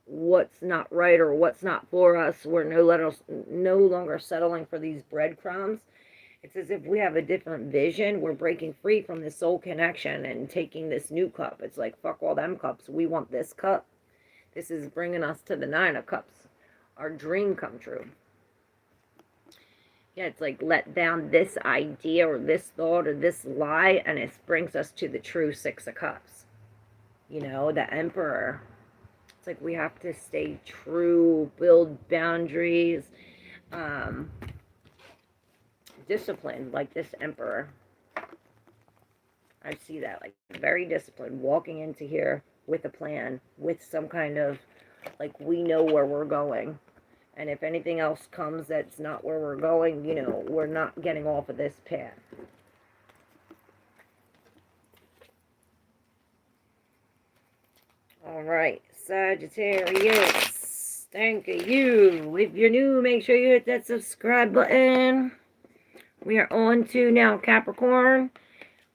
Speaker 1: what's not right or what's not for us. We're no longer settling for these breadcrumbs. It's as if we have a different vision. We're breaking free from the soul connection and taking this new cup. It's like, fuck all them cups. We want this cup. This is bringing us to the 9 of Cups. Our dream come true. Yeah, it's like let down this idea or this thought or this lie, and it brings us to the true 6 of Cups. You know, the Emperor. It's like we have to stay true, build boundaries, disciplined, like this Emperor. I see that, like very disciplined, walking into here with a plan, with some kind of, like, we know where we're going. And if anything else comes that's not where we're going, you know, we're not getting off of this path. All right, Sagittarius, thank you. If you're new, make sure you hit that subscribe button. We are on to now Capricorn.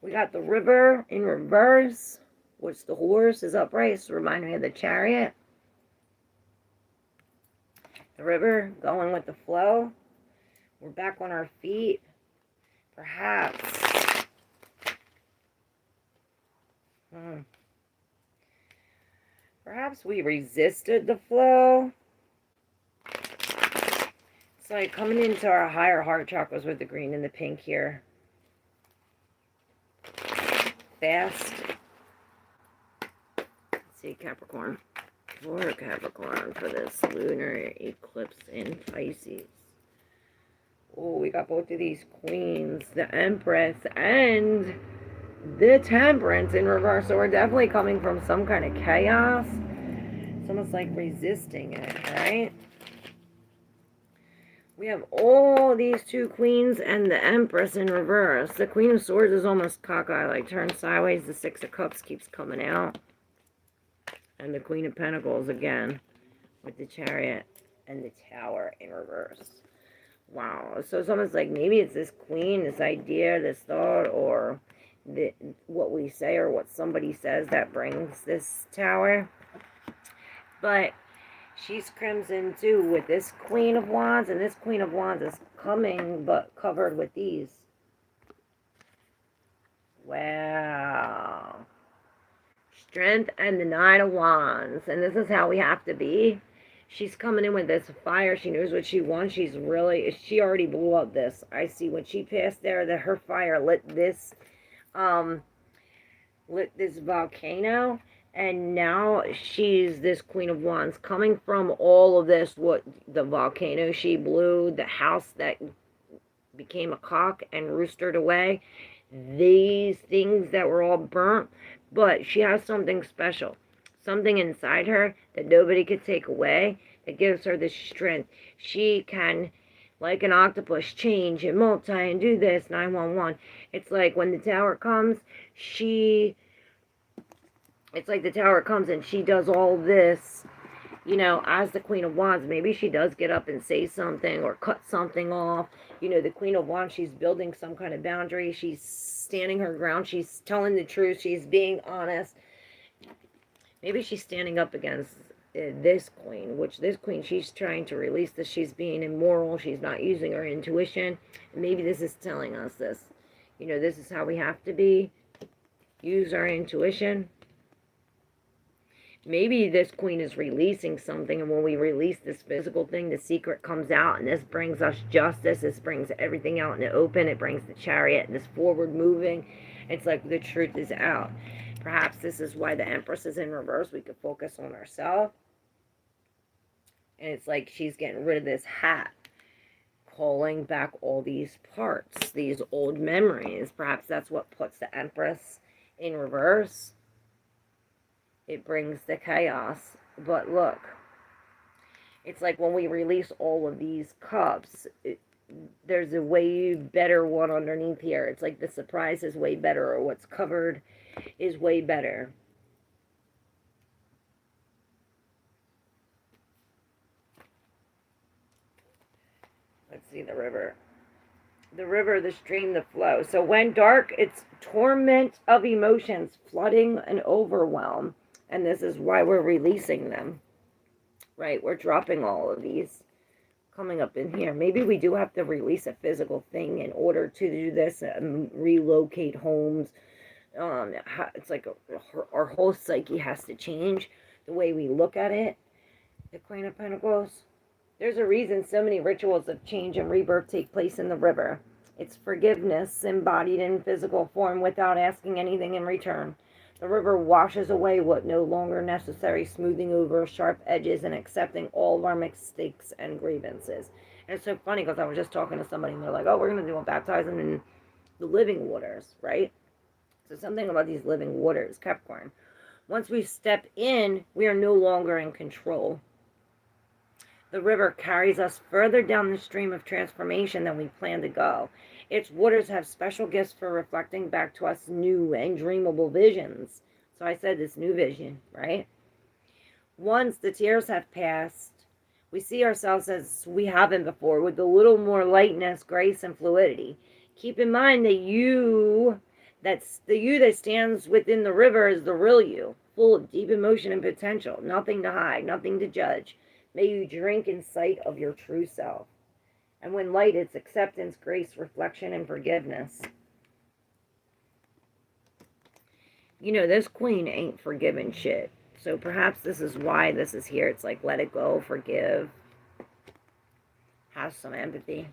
Speaker 1: We got the river in reverse, which the horse is upright. So remind me of the chariot. The river going with the flow. We're back on our feet. Perhaps. Perhaps we resisted the flow. It's like coming into our higher heart chakras with the green and the pink here. Fast. Let's see, Capricorn. For Capricorn for this lunar eclipse in Pisces. Oh, we got both of these queens, the Empress and the Temperance in reverse. So we're definitely coming from some kind of chaos. It's almost like resisting it, right? We have all these two queens and the Empress in reverse. The Queen of Swords is almost cockeyed, like turned sideways. The Six of Cups keeps coming out. And the Queen of Pentacles again with the Chariot and the Tower in reverse. Wow. So it's almost like maybe it's this queen, this idea, this thought, or what we say or what somebody says that brings this Tower. But she's crimson too with this Queen of Wands, and this Queen of Wands is coming but covered with these. Wow. Strength and the Nine of Wands. And this is how we have to be. She's coming in with this fire. She knows what she wants. She already blew up this. I see when she passed there that her fire lit this volcano. And now she's this Queen of Wands coming from all of this, what the volcano she blew, the house that became a cock and roostered away, these things that were all burnt. But she has something special, something inside her that nobody could take away, that gives her this strength. She can, like an octopus, change and multi and do this, 911. It's like when the Tower comes, it's like the Tower comes and she does all this, you know, as the Queen of Wands. Maybe she does get up and say something or cut something off. You know, the Queen of Wands, she's building some kind of boundary. She's standing her ground. She's telling the truth. She's being honest. Maybe she's standing up against this queen, which this queen, she's trying to release this. She's being immoral. She's not using her intuition. Maybe this is telling us this. You know, this is how we have to be. Use our intuition. Maybe this queen is releasing something, and when we release this physical thing, the secret comes out, and this brings us justice. This brings everything out in the open. It brings the Chariot, this forward moving. It's like the truth is out. Perhaps this is why the Empress is in reverse. We could focus on ourselves. And it's like she's getting rid of this hat, calling back all these parts, these old memories. Perhaps that's what puts the Empress in reverse. It brings the chaos. But look, it's like when we release all of these cups, there's a way better one underneath here. It's like the surprise is way better, or what's covered is way better. Let's see the river. The river, the stream, the flow. So when dark, it's torment of emotions, flooding and overwhelm. And this is why we're releasing them, right? We're dropping all of these coming up in here. Maybe we do have to release a physical thing in order to do this, relocate homes. It's like our whole psyche has to change the way we look at it. The Queen of Pentacles. There's a reason so many rituals of change and rebirth take place in the river. It's forgiveness embodied in physical form without asking anything in return. The river washes away what no longer necessary, smoothing over sharp edges and accepting all of our mistakes and grievances. And it's so funny because I was just talking to somebody and they're like, oh, we're going to do a baptizing in the living waters, right? So something about these living waters, Capricorn. Once we step in, we are no longer in control. The river carries us further down the stream of transformation than we plan to go. Its waters have special gifts for reflecting back to us new and dreamable visions. So I said this new vision, right? Once the tears have passed, we see ourselves as we haven't before, with a little more lightness, grace, and fluidity. Keep in mind that that's the you that stands within the river is the real you, full of deep emotion and potential, nothing to hide, nothing to judge. May you drink in sight of your true self. And when light, it's acceptance, grace, reflection, and forgiveness. You know, this queen ain't forgiving shit. So perhaps this is why this is here. It's like, let it go, forgive, have some empathy.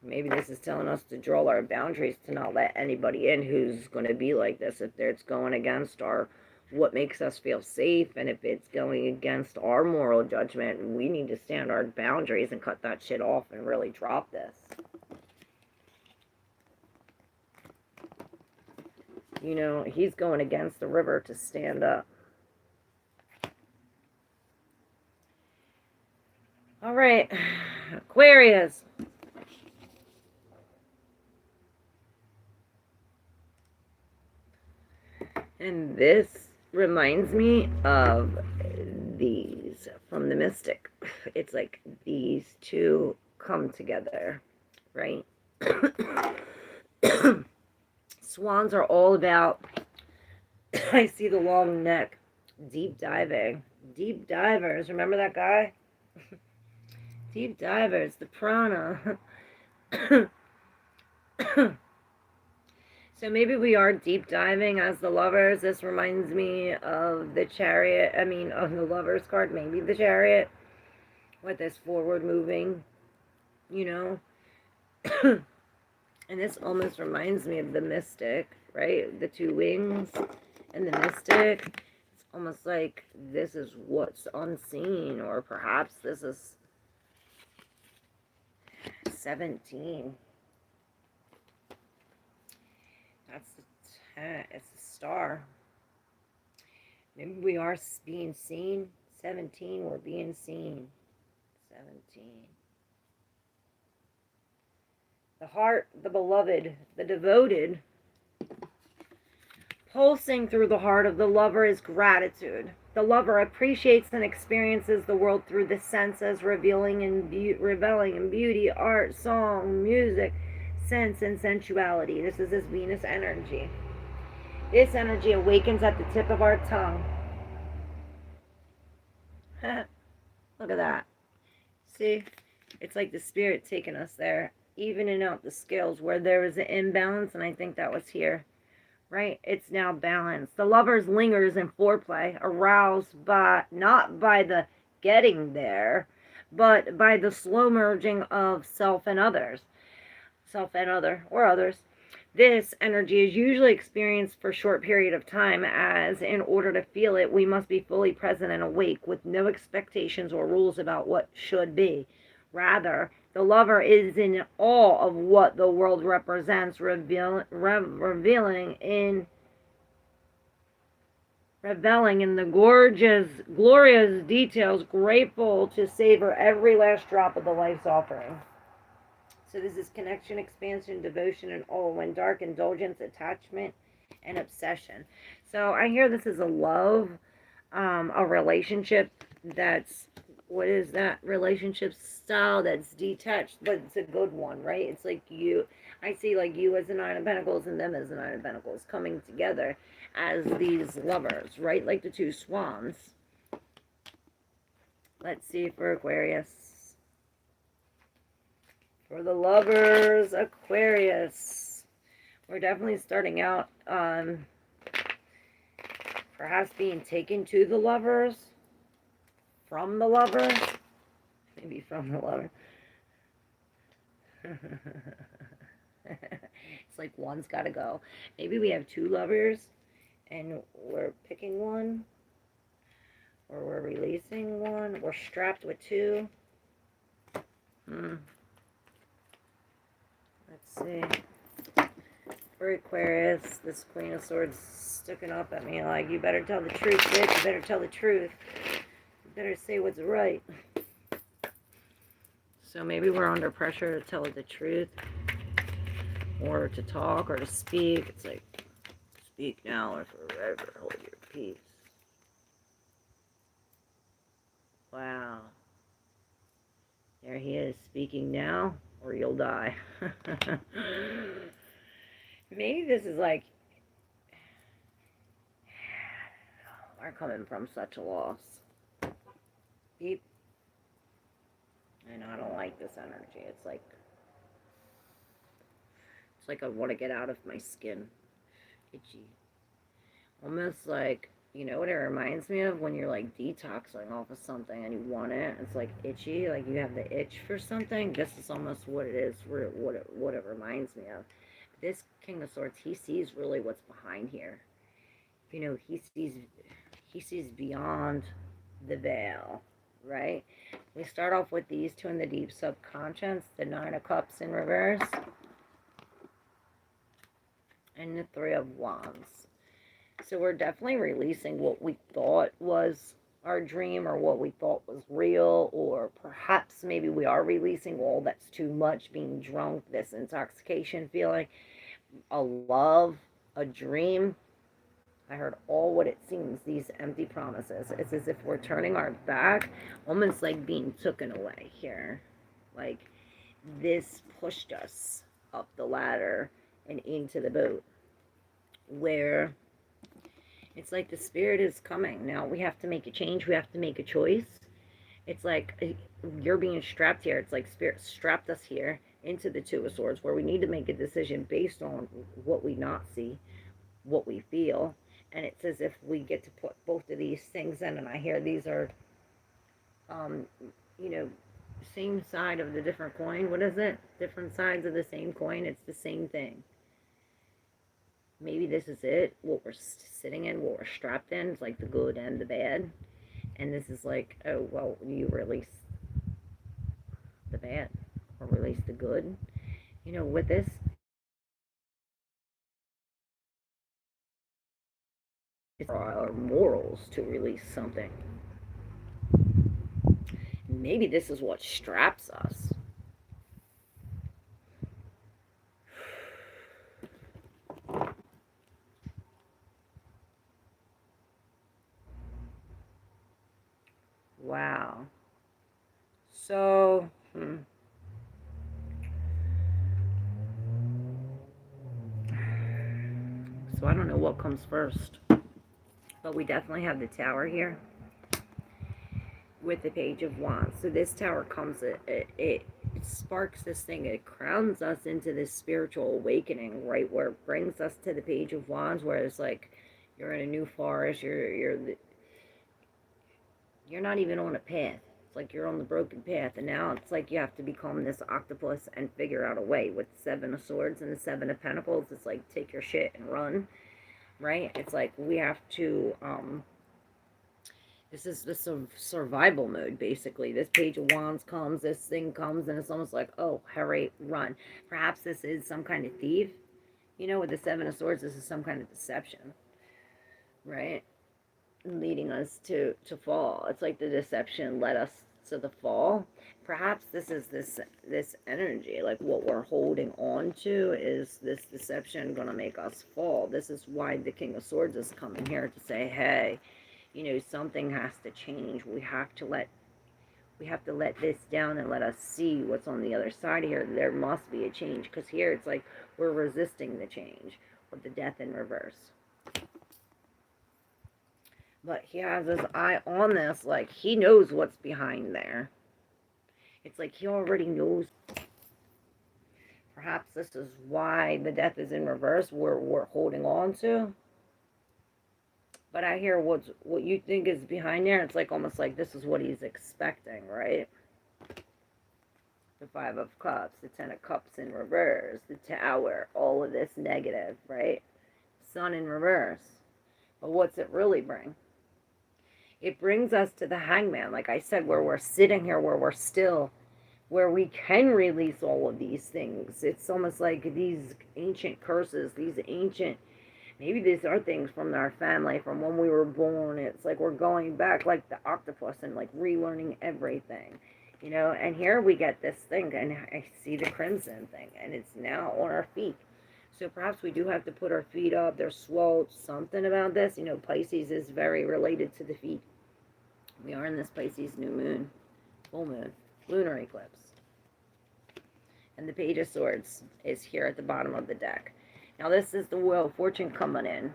Speaker 1: Maybe this is telling us to draw our boundaries, to not let anybody in who's going to be like this. If it's going against what makes us feel safe, and if it's going against our moral judgment, we need to stand our boundaries and cut that shit off and really drop this. You know, he's going against the river to stand up. All right, Aquarius. And this reminds me of these from the Mystic. It's like these two come together, right? Swans are all about, I see the long neck, deep diving. Deep divers, remember that guy? Deep divers, the prana. So maybe we are deep diving as the lovers. This reminds me of the chariot, of the lovers card, maybe the chariot, with this forward moving, you know. And this almost reminds me of the Mystic, right? The two wings and the Mystic. It's almost like this is what's unseen, or perhaps this is 17. That's the 10. It's a star. Maybe we are being seen. 17, we're being seen. 17. The heart, the beloved, the devoted. Pulsing through the heart of the lover is gratitude. The lover appreciates and experiences the world through the senses, reveling in beauty, art, song, music, sense, and sensuality. This is his Venus energy. This energy awakens at the tip of our tongue. Look at that. See? It's like the spirit taking us there, evening out the scales where there was an imbalance, and I think that was here, right? It's now balanced. The lovers lingers in foreplay, aroused not by the getting there, but by the slow merging of self and others. Self and other, or others. This energy is usually experienced for a short period of time, as in order to feel it, we must be fully present and awake, with no expectations or rules about what should be. Rather, the lover is in awe of what the world represents, reveling in the glorious details, grateful to savor every last drop of the life's offering. So this is connection, expansion, devotion, and all, when dark, indulgence, attachment, and obsession. So I hear this is a love, a relationship that's, what is that relationship style that's detached, but it's a good one, right? It's like I see like you as the Nine of Pentacles and them as the Nine of Pentacles coming together as these lovers, right? Like the two swans. Let's see for Aquarius. For the lovers, Aquarius. We're definitely starting out perhaps being taken to the lovers. From the lover. Maybe from the lover. It's like one's got to go. Maybe we have two lovers and we're picking one. Or we're releasing one. We're strapped with two. Let's see. For Aquarius, this Queen of Swords sticking up at me like, you better tell the truth, bitch. You better tell the truth. You better say what's right. So maybe we're under pressure to tell the truth. Or to talk or to speak. It's like, speak now or forever hold your peace. Wow. There he is, speaking now, or you'll die. Maybe this is like, we're coming from such a loss. Beep. And I don't like this energy. It's like I want to get out of my skin. Itchy. Almost like, you know what it reminds me of? When you're like detoxing off of something and you want it. It's like itchy, like you have the itch for something. This is almost what it is, what it reminds me of. This King of Swords, he sees really what's behind here. You know, he sees beyond the veil, right? We start off with these two in the deep subconscious, the Nine of Cups in reverse, and the Three of Wands. So we're definitely releasing what we thought was our dream, or what we thought was real, or perhaps maybe we are releasing all that's too much, being drunk, this intoxication feeling, a love, a dream. I heard all what it seems, these empty promises. It's as if we're turning our back, almost like being taken away here. Like this pushed us up the ladder and into the boat, where it's like the spirit is coming. Now we have to make a change. We have to make a choice. It's like you're being strapped here. It's like spirit strapped us here into the Two of Swords, where we need to make a decision based on what we not see, what we feel. And it's as if we get to put both of these things in. And I hear these are, you know, same side of the different coin. What is it? Different sides of the same coin. It's the same thing. Maybe this is it. What we're sitting in, what we're strapped in. It's like the good and the bad. And this is like, oh, well, you release the bad or release the good. You know, with this, it's our morals to release something. Maybe this is what straps us. Wow. So, So I don't know what comes first. But we definitely have the Tower here with the Page of Wands. So this Tower comes, it sparks this thing. It crowns us into this spiritual awakening, right? Where it brings us to the Page of Wands, where it's like you're in a new forest. You're not even on a path. It's like you're on the broken path. And now it's like you have to become this octopus and figure out a way. With the Seven of Swords and the Seven of Pentacles, it's like take your shit and run, right? It's like we have to, this is the survival mode, basically. This Page of Wands comes, this thing comes, and it's almost like, oh, hurry, run. Perhaps this is some kind of thief. You know, with the Seven of Swords, this is some kind of deception, right? Leading us to fall. It's like the deception led us to the fall. Perhaps this is this energy, like what we're holding on to is this deception going to make us fall. This is why the King of Swords is coming here to say, hey, you know, something has to change. We have to let this down and let us see what's on the other side of here. There must be a change, because here it's like we're resisting the change with the Death in reverse. But he has his eye on this, like he knows what's behind there. It's like he already knows. Perhaps this is why the Death is in reverse, we're holding on to. But I hear what you think is behind there. It's like almost like this is what he's expecting, right? The Five of Cups, the Ten of Cups in reverse, the Tower, all of this negative, right? Sun in reverse. But what's it really bring? It brings us to the Hangman, like I said, where we're sitting here, where we're still, where we can release all of these things. It's almost like these ancient curses, these ancient, maybe these are things from our family, from when we were born. It's like we're going back like the octopus and like relearning everything, you know. And here we get this thing, and I see the crimson thing, and it's now on our feet. So perhaps we do have to put our feet up. There's something about this. You know, Pisces is very related to the feet. We are in this Pisces new moon, full moon. lunar eclipse. And the Page of Swords is here at the bottom of the deck. Now this is the Wheel of Fortune coming in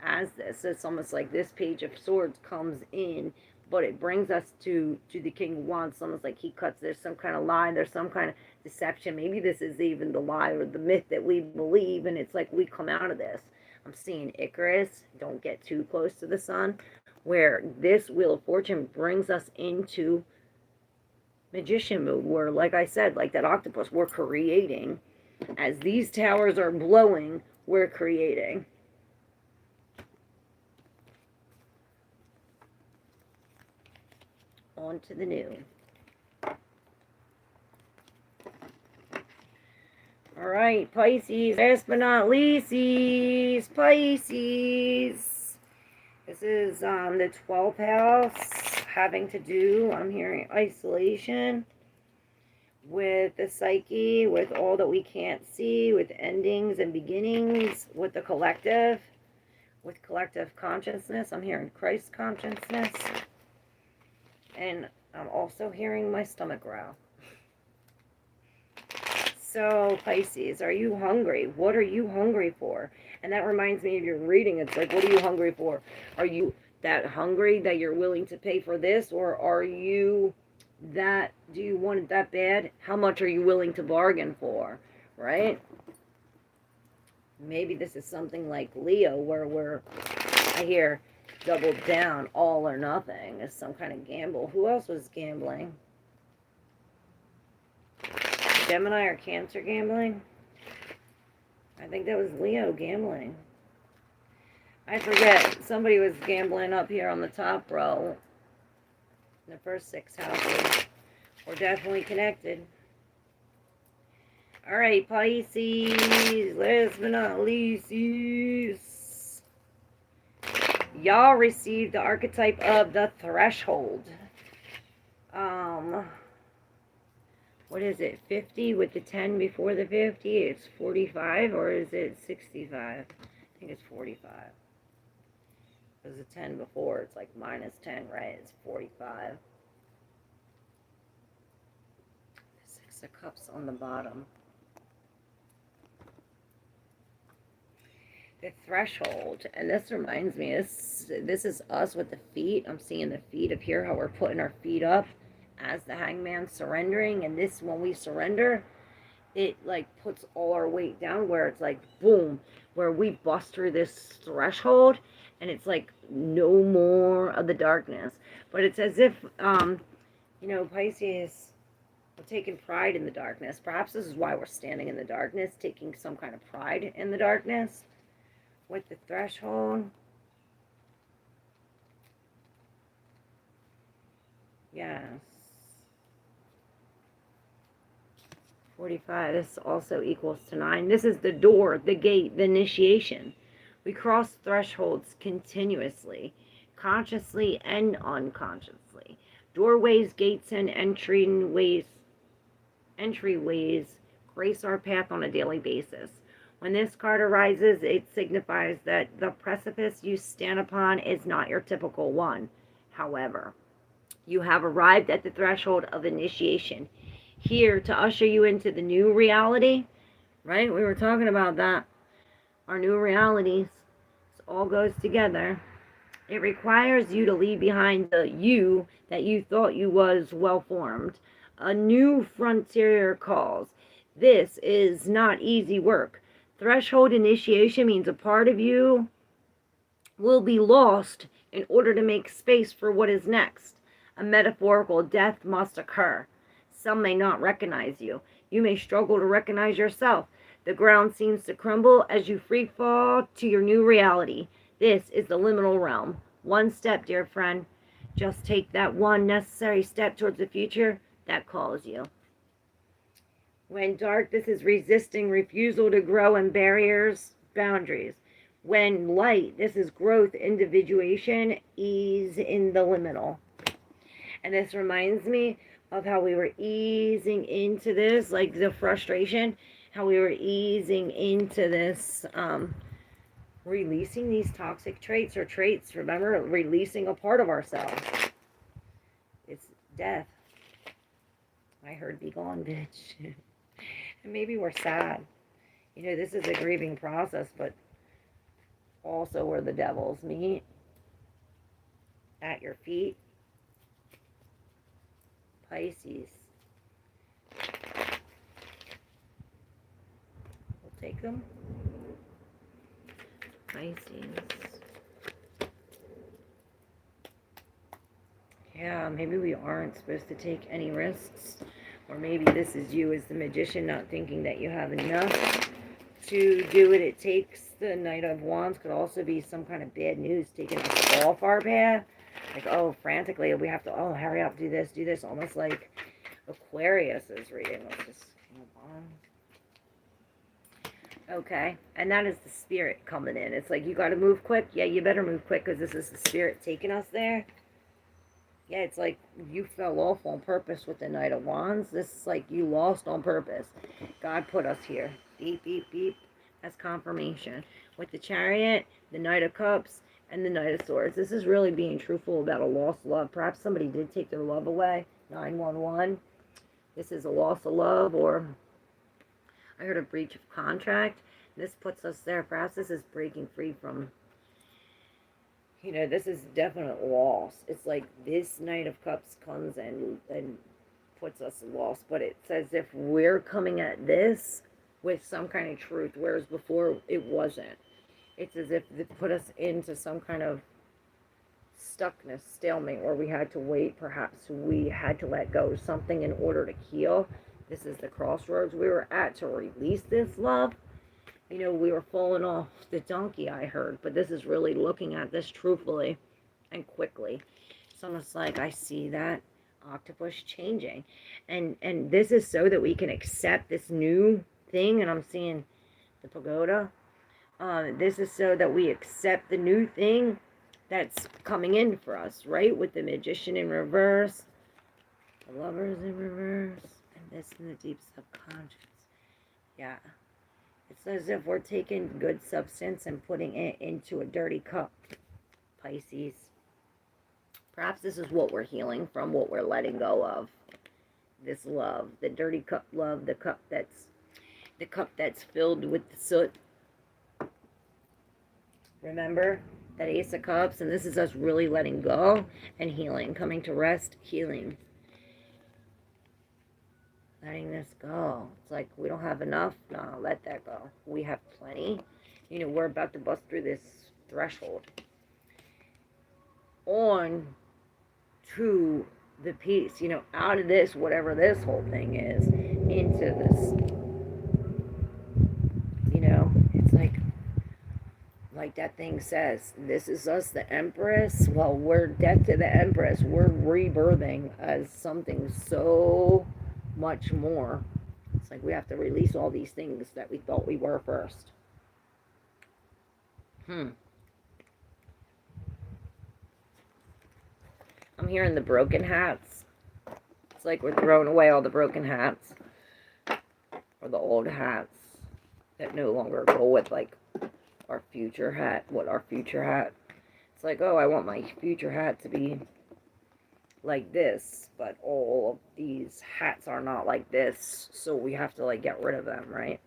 Speaker 1: as this. It's almost like this Page of Swords comes in, but it brings us to the King of Wands. It's almost like he cuts, there's some kind of lie, there's some kind of deception. Maybe this is even the lie or the myth that we believe, and it's like we come out of this. I'm seeing Icarus, don't get too close to the sun, where this Wheel of Fortune brings us into magician mode, where, like I said, like that octopus, we're creating. As these towers are blowing, we're creating. On to the new. All right, Pisces, last but not least, Pisces. This is the 12th house, having to do, I'm hearing isolation, with the psyche, with all that we can't see, with endings and beginnings, with the collective, with collective consciousness. I'm hearing Christ consciousness. And I'm also hearing my stomach growl. So, Pisces, are you hungry? What are you hungry for? And that reminds me of your reading. It's like, what are you hungry for? Are you that hungry that you're willing to pay for this? Or are you that, do you want it that bad? How much are you willing to bargain for? Right? Maybe this is something like Leo, where I hear double down, all or nothing. Is some kind of gamble. Who else was gambling? Gemini or Cancer gambling? I think that was Leo gambling. I forget. Somebody was gambling up here on the top row. The first 6 houses. We're definitely connected. All right, Pisces. Last but not least, y'all received the archetype of the threshold. What is it, 50 with the 10 before the 50? It's 45, or is it 65? I think it's 45. There's a 10 before, it's like minus 10, right? It's 45. The 6 of Cups on the bottom. The threshold, and this reminds me, this is us with the feet. I'm seeing the feet up here, how we're putting our feet up as the hangman, surrendering. And this, when we surrender, it like puts all our weight down, where it's like boom, where we bust through this threshold, and it's like no more of the darkness. But it's as if you know, Pisces, we're taking pride in the darkness. Perhaps this is why we're standing in the darkness, taking some kind of pride in the darkness with the threshold. Yes. 45, this also equals to 9. This is the door, the gate, the initiation. We cross thresholds continuously, consciously and unconsciously. Doorways, gates, and entryways grace our path on a daily basis. When this card arises, it signifies that the precipice you stand upon is not your typical one. However, you have arrived at the threshold of initiation, here to usher you into the new reality, right? We were talking about that. Our new realities. It all goes together. It requires you to leave behind the you that you thought you was well-formed. A new frontier calls. This is not easy work. Threshold initiation means a part of you will be lost in order to make space for what is next. A metaphorical death must occur. Some may not recognize you. You may struggle to recognize yourself. The ground seems to crumble as you free fall to your new reality. This is the liminal realm. One step, dear friend. Just take that one necessary step towards the future that calls you. When dark, this is resisting, refusal to grow, and boundaries. When light, this is growth, individuation, ease in the liminal. And this reminds me of how we were easing into this, like the frustration, how we were easing into this, releasing these toxic traits or traits. Remember, releasing a part of ourselves. It's death. I heard be gone, bitch. And maybe we're sad. You know, this is a grieving process, but also where the devils meet at your feet. Pisces. We'll take them. Pisces. Yeah, maybe we aren't supposed to take any risks. Or maybe this is you as the magician not thinking that you have enough to do what it takes. The Knight of Wands could also be some kind of bad news taking us off our path. Like, oh, frantically, we have to, oh, hurry up, do this. Almost like Aquarius is reading. Let's just move on. Okay, and that is the spirit coming in. It's like, you got to move quick. Yeah, you better move quick because this is the spirit taking us there. Yeah, it's like you fell off on purpose with the Knight of Wands. This is like you lost on purpose. God put us here. Beep, beep, beep. That's confirmation. With the Chariot, the Knight of Cups, and the Knight of Swords. This is really being truthful about a lost love. Perhaps somebody did take their love away. 911. This is a loss of love, or I heard a breach of contract. This puts us there. Perhaps this is breaking free from, you know, this is definite loss. It's like this Knight of Cups comes and puts us lost. But it's as if we're coming at this with some kind of truth, whereas before it wasn't. It's as if it put us into some kind of stuckness, stalemate, where we had to wait. Perhaps we had to let go of something in order to heal. This is the crossroads we were at to release this love. You know, we were falling off the donkey, I heard, but this is really looking at this truthfully and quickly. It's almost like I see that octopus changing. And this is so that we can accept this new thing, and I'm seeing the pagoda. This is so that we accept the new thing that's coming in for us, right? With the Magician in reverse, the Lovers in reverse, and this in the deep subconscious. Yeah. It's as if we're taking good substance and putting it into a dirty cup, Pisces. Perhaps this is what we're healing from, what we're letting go of. This love, the dirty cup love, the cup that's filled with the soot. Remember that Ace of Cups, and this is us really letting go and healing, coming to rest, healing. Letting this go. It's like we don't have enough. No, let that go. We have plenty. You know, we're about to bust through this threshold. On to the peace. You know, out of this, whatever this whole thing is, into this. You know, it's like that thing says, this is us, the Empress. Well, we're dead to the Empress. We're rebirthing as something so much more. It's like we have to release all these things that we thought we were first. I'm hearing the broken hats. It's like we're throwing away all the broken hats, or the old hats that no longer go with like our future hat. What our future hat? It's like, oh, I want my future hat to be like this, but all of these hats are not like this, so we have to like get rid of them, right?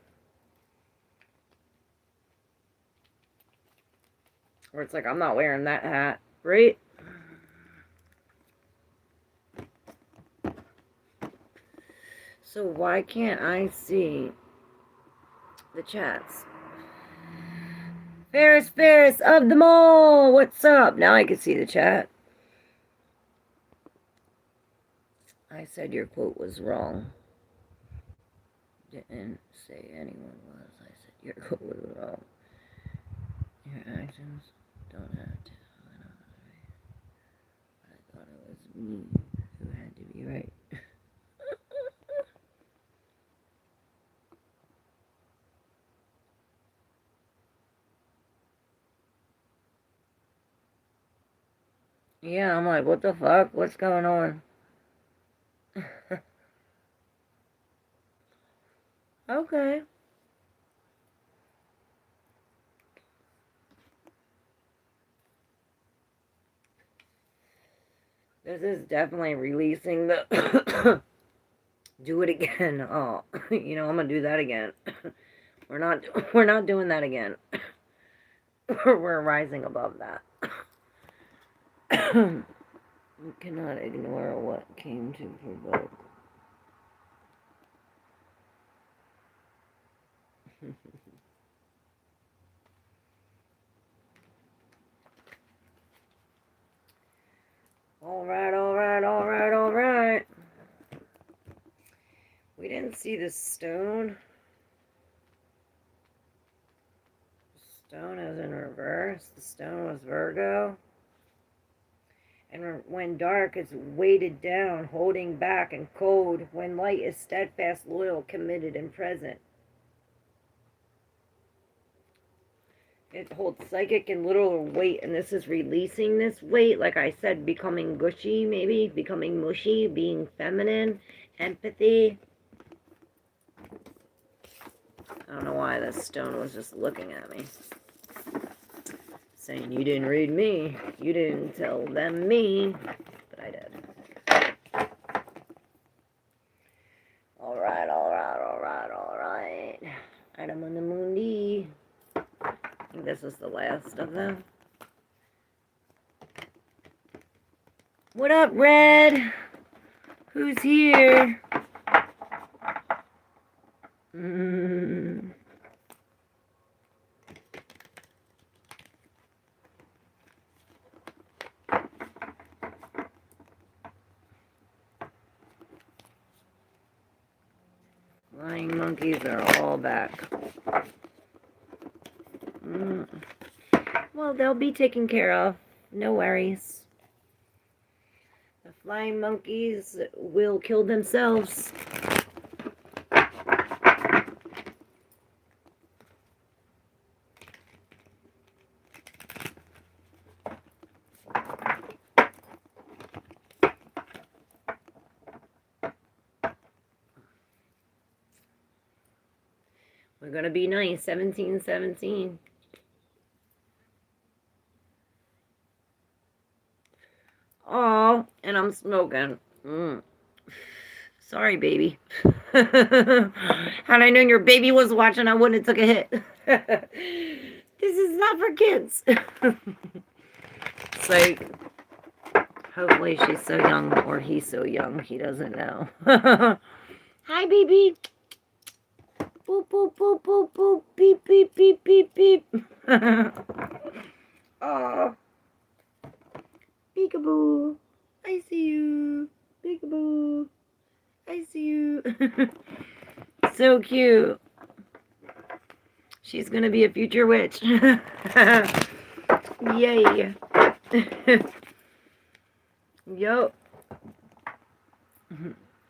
Speaker 1: Or it's like, I'm not wearing that hat, right? So why can't I see the chats? Ferris of them all, what's up? Now I can see the chat. I said your quote was wrong. Didn't say anyone was. I said your quote was wrong. Your actions don't have to. I thought it was me who had to be right. Yeah, I'm like, what the fuck? What's going on? Okay. This is definitely releasing the Do it again. Oh, you know, I'm gonna do that again. We're not doing that again. We're rising above that. We cannot ignore what came to provoke. All right, all right, all right, all right. We didn't see the stone. Stone is in reverse. The stone was Virgo. And when dark is weighted down, holding back and cold, when light is steadfast, loyal, committed, and present. It holds psychic and literal weight, and this is releasing this weight, like I said, becoming gushy, maybe, becoming mushy, being feminine, empathy. I don't know why this stone was just looking at me. Saying, you didn't read me. You didn't tell them me. But I did. All right, all right, all right, all right. Item on the Mundi. I think this was the last of them. What up, Red? Who's here? Flying monkeys are all back. Well, they'll be taken care of. No worries. The flying monkeys will kill themselves. We're going to be nice. 1717. Oh, and I'm smoking. Sorry, baby. Had I known your baby was watching, I wouldn't have took a hit. This is not for kids. So, hopefully she's so young, or he's so young, he doesn't know. Hi, baby. Boop, boop, boop, boop, boop. Beep, beep, beep, beep, beep. Oh. Peekaboo. I see you. Peekaboo. I see you. So cute. She's gonna be a future witch. Yay. Yo.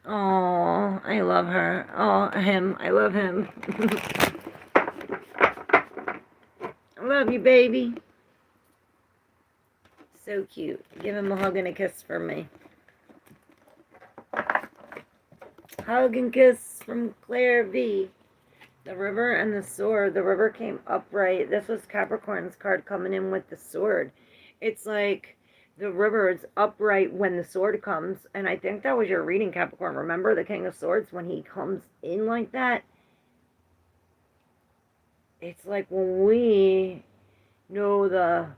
Speaker 1: Oh, I love her. Oh, him. I love him. I love you, baby. So cute. Give him a hug and a kiss for me. Hug and kiss from ClairV. The river and the sword. The river came upright. This was Capricorn's card coming in with the sword. It's like the river is upright when the sword comes. And I think that was your reading, Capricorn. Remember the King of Swords when he comes in like that? It's like when we know the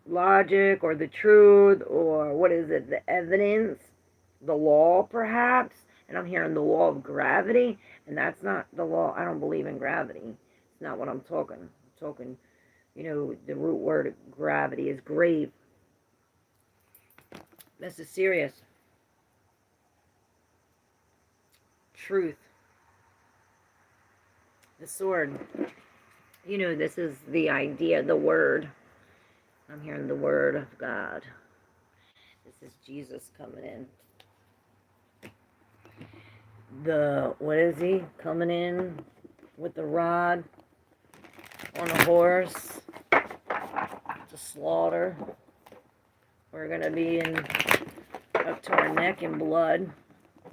Speaker 1: logic or the truth or what is it, the evidence, the law perhaps, and I'm hearing the law of gravity, and that's not the law. I don't believe in gravity. It's not what I'm talking. I'm talking, you know, the root word of gravity is grave. This is serious. Truth. The sword. You know, this is the idea, the word. I'm hearing the word of God. This is Jesus coming in. What is he? Coming in with the rod on a horse to slaughter. We're going to be up to our neck in blood,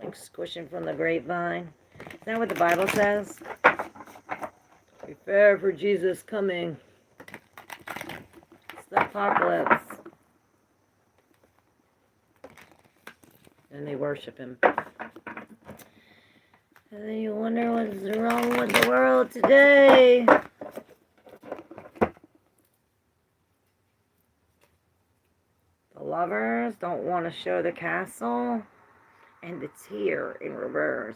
Speaker 1: like squishing from the grapevine. Is that what the Bible says? Prepare for Jesus coming. It's the apocalypse. And they worship him. And then you wonder what's wrong with the world today. The Lovers don't want to show the Castle and the Tear in reverse.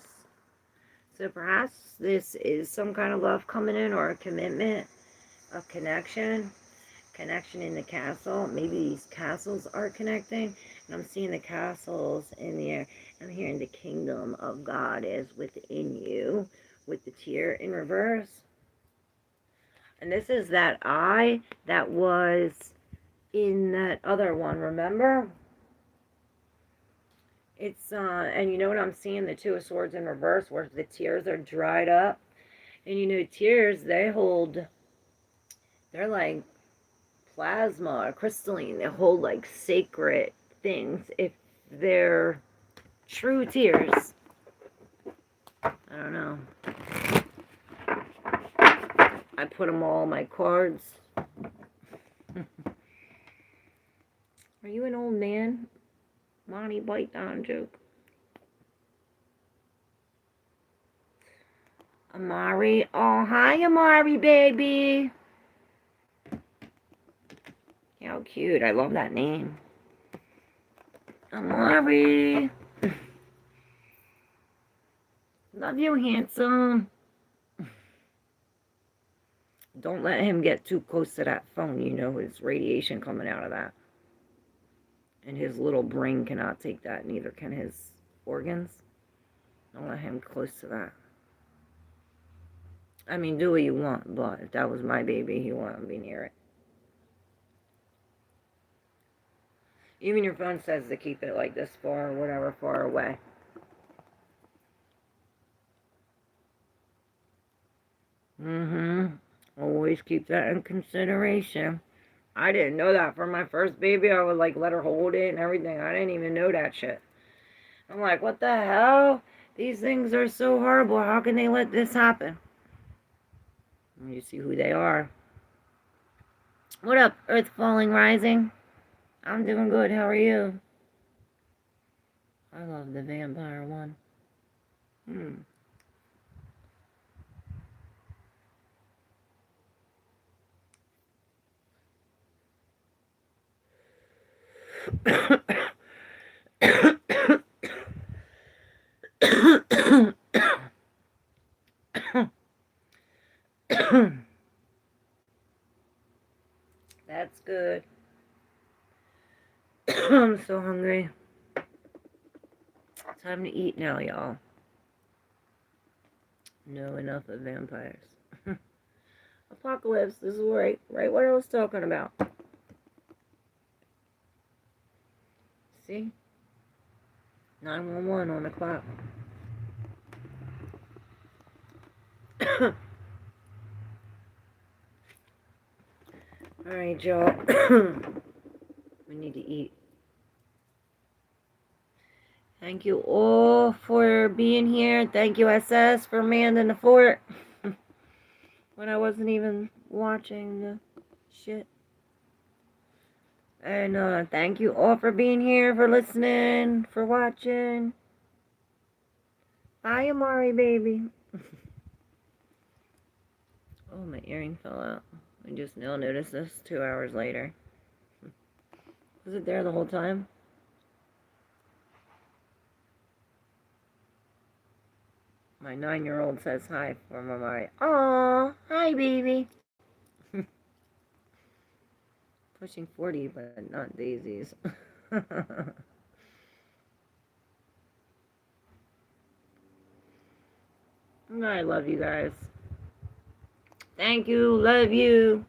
Speaker 1: So perhaps this is some kind of love coming in, or a commitment, a connection in the Castle. Maybe these castles are connecting, and I'm seeing the castles in the air. I'm hearing the kingdom of God is within you with the Tear in reverse. And this is that eye that was in that other one, remember? It's, and you know what I'm seeing? The Two of Swords in reverse, where the tears are dried up. And you know, tears, they're like plasma or crystalline. They hold like sacred things if they're true tears. I don't know. I put them all in my cards. Are you an old man? Monty Python joke. Amari. Oh, hi, Amari, baby. How cute. I love that name. Amari. Love you, handsome. Don't let him get too close to that phone. You know, his radiation coming out of that. And his little brain cannot take that. Neither can his organs. Don't let him close to that. I mean, do what you want, but if that was my baby, he wouldn't be near it. Even your phone says to keep it like this far, or whatever, far away. Always keep that in consideration. I didn't know that for my first baby. I would like let her hold it and everything. I didn't even know that shit. I'm like, what the hell? These things are so horrible. How can they let this happen? And you see who they are. What up, Earth Falling Rising? I'm doing good. How are you? I love the vampire one. That's good. I'm so hungry. Time to eat now, y'all. No, enough of vampires. Apocalypse. This is right what I was talking about. See? 911 on the clock. Alright, y'all. We need to eat. Thank you all for being here. Thank you, SS, for manning the fort. When I wasn't even watching the shit. And thank you all for being here, for listening, for watching. Bye, Amari, baby. Oh, my earring fell out. I just now noticed this 2 hours later. Was it there the whole time? My 9-year-old says hi from Amari. Aw, hi, baby. Pushing 40, but not daisies. I love you guys. Thank you. Love you.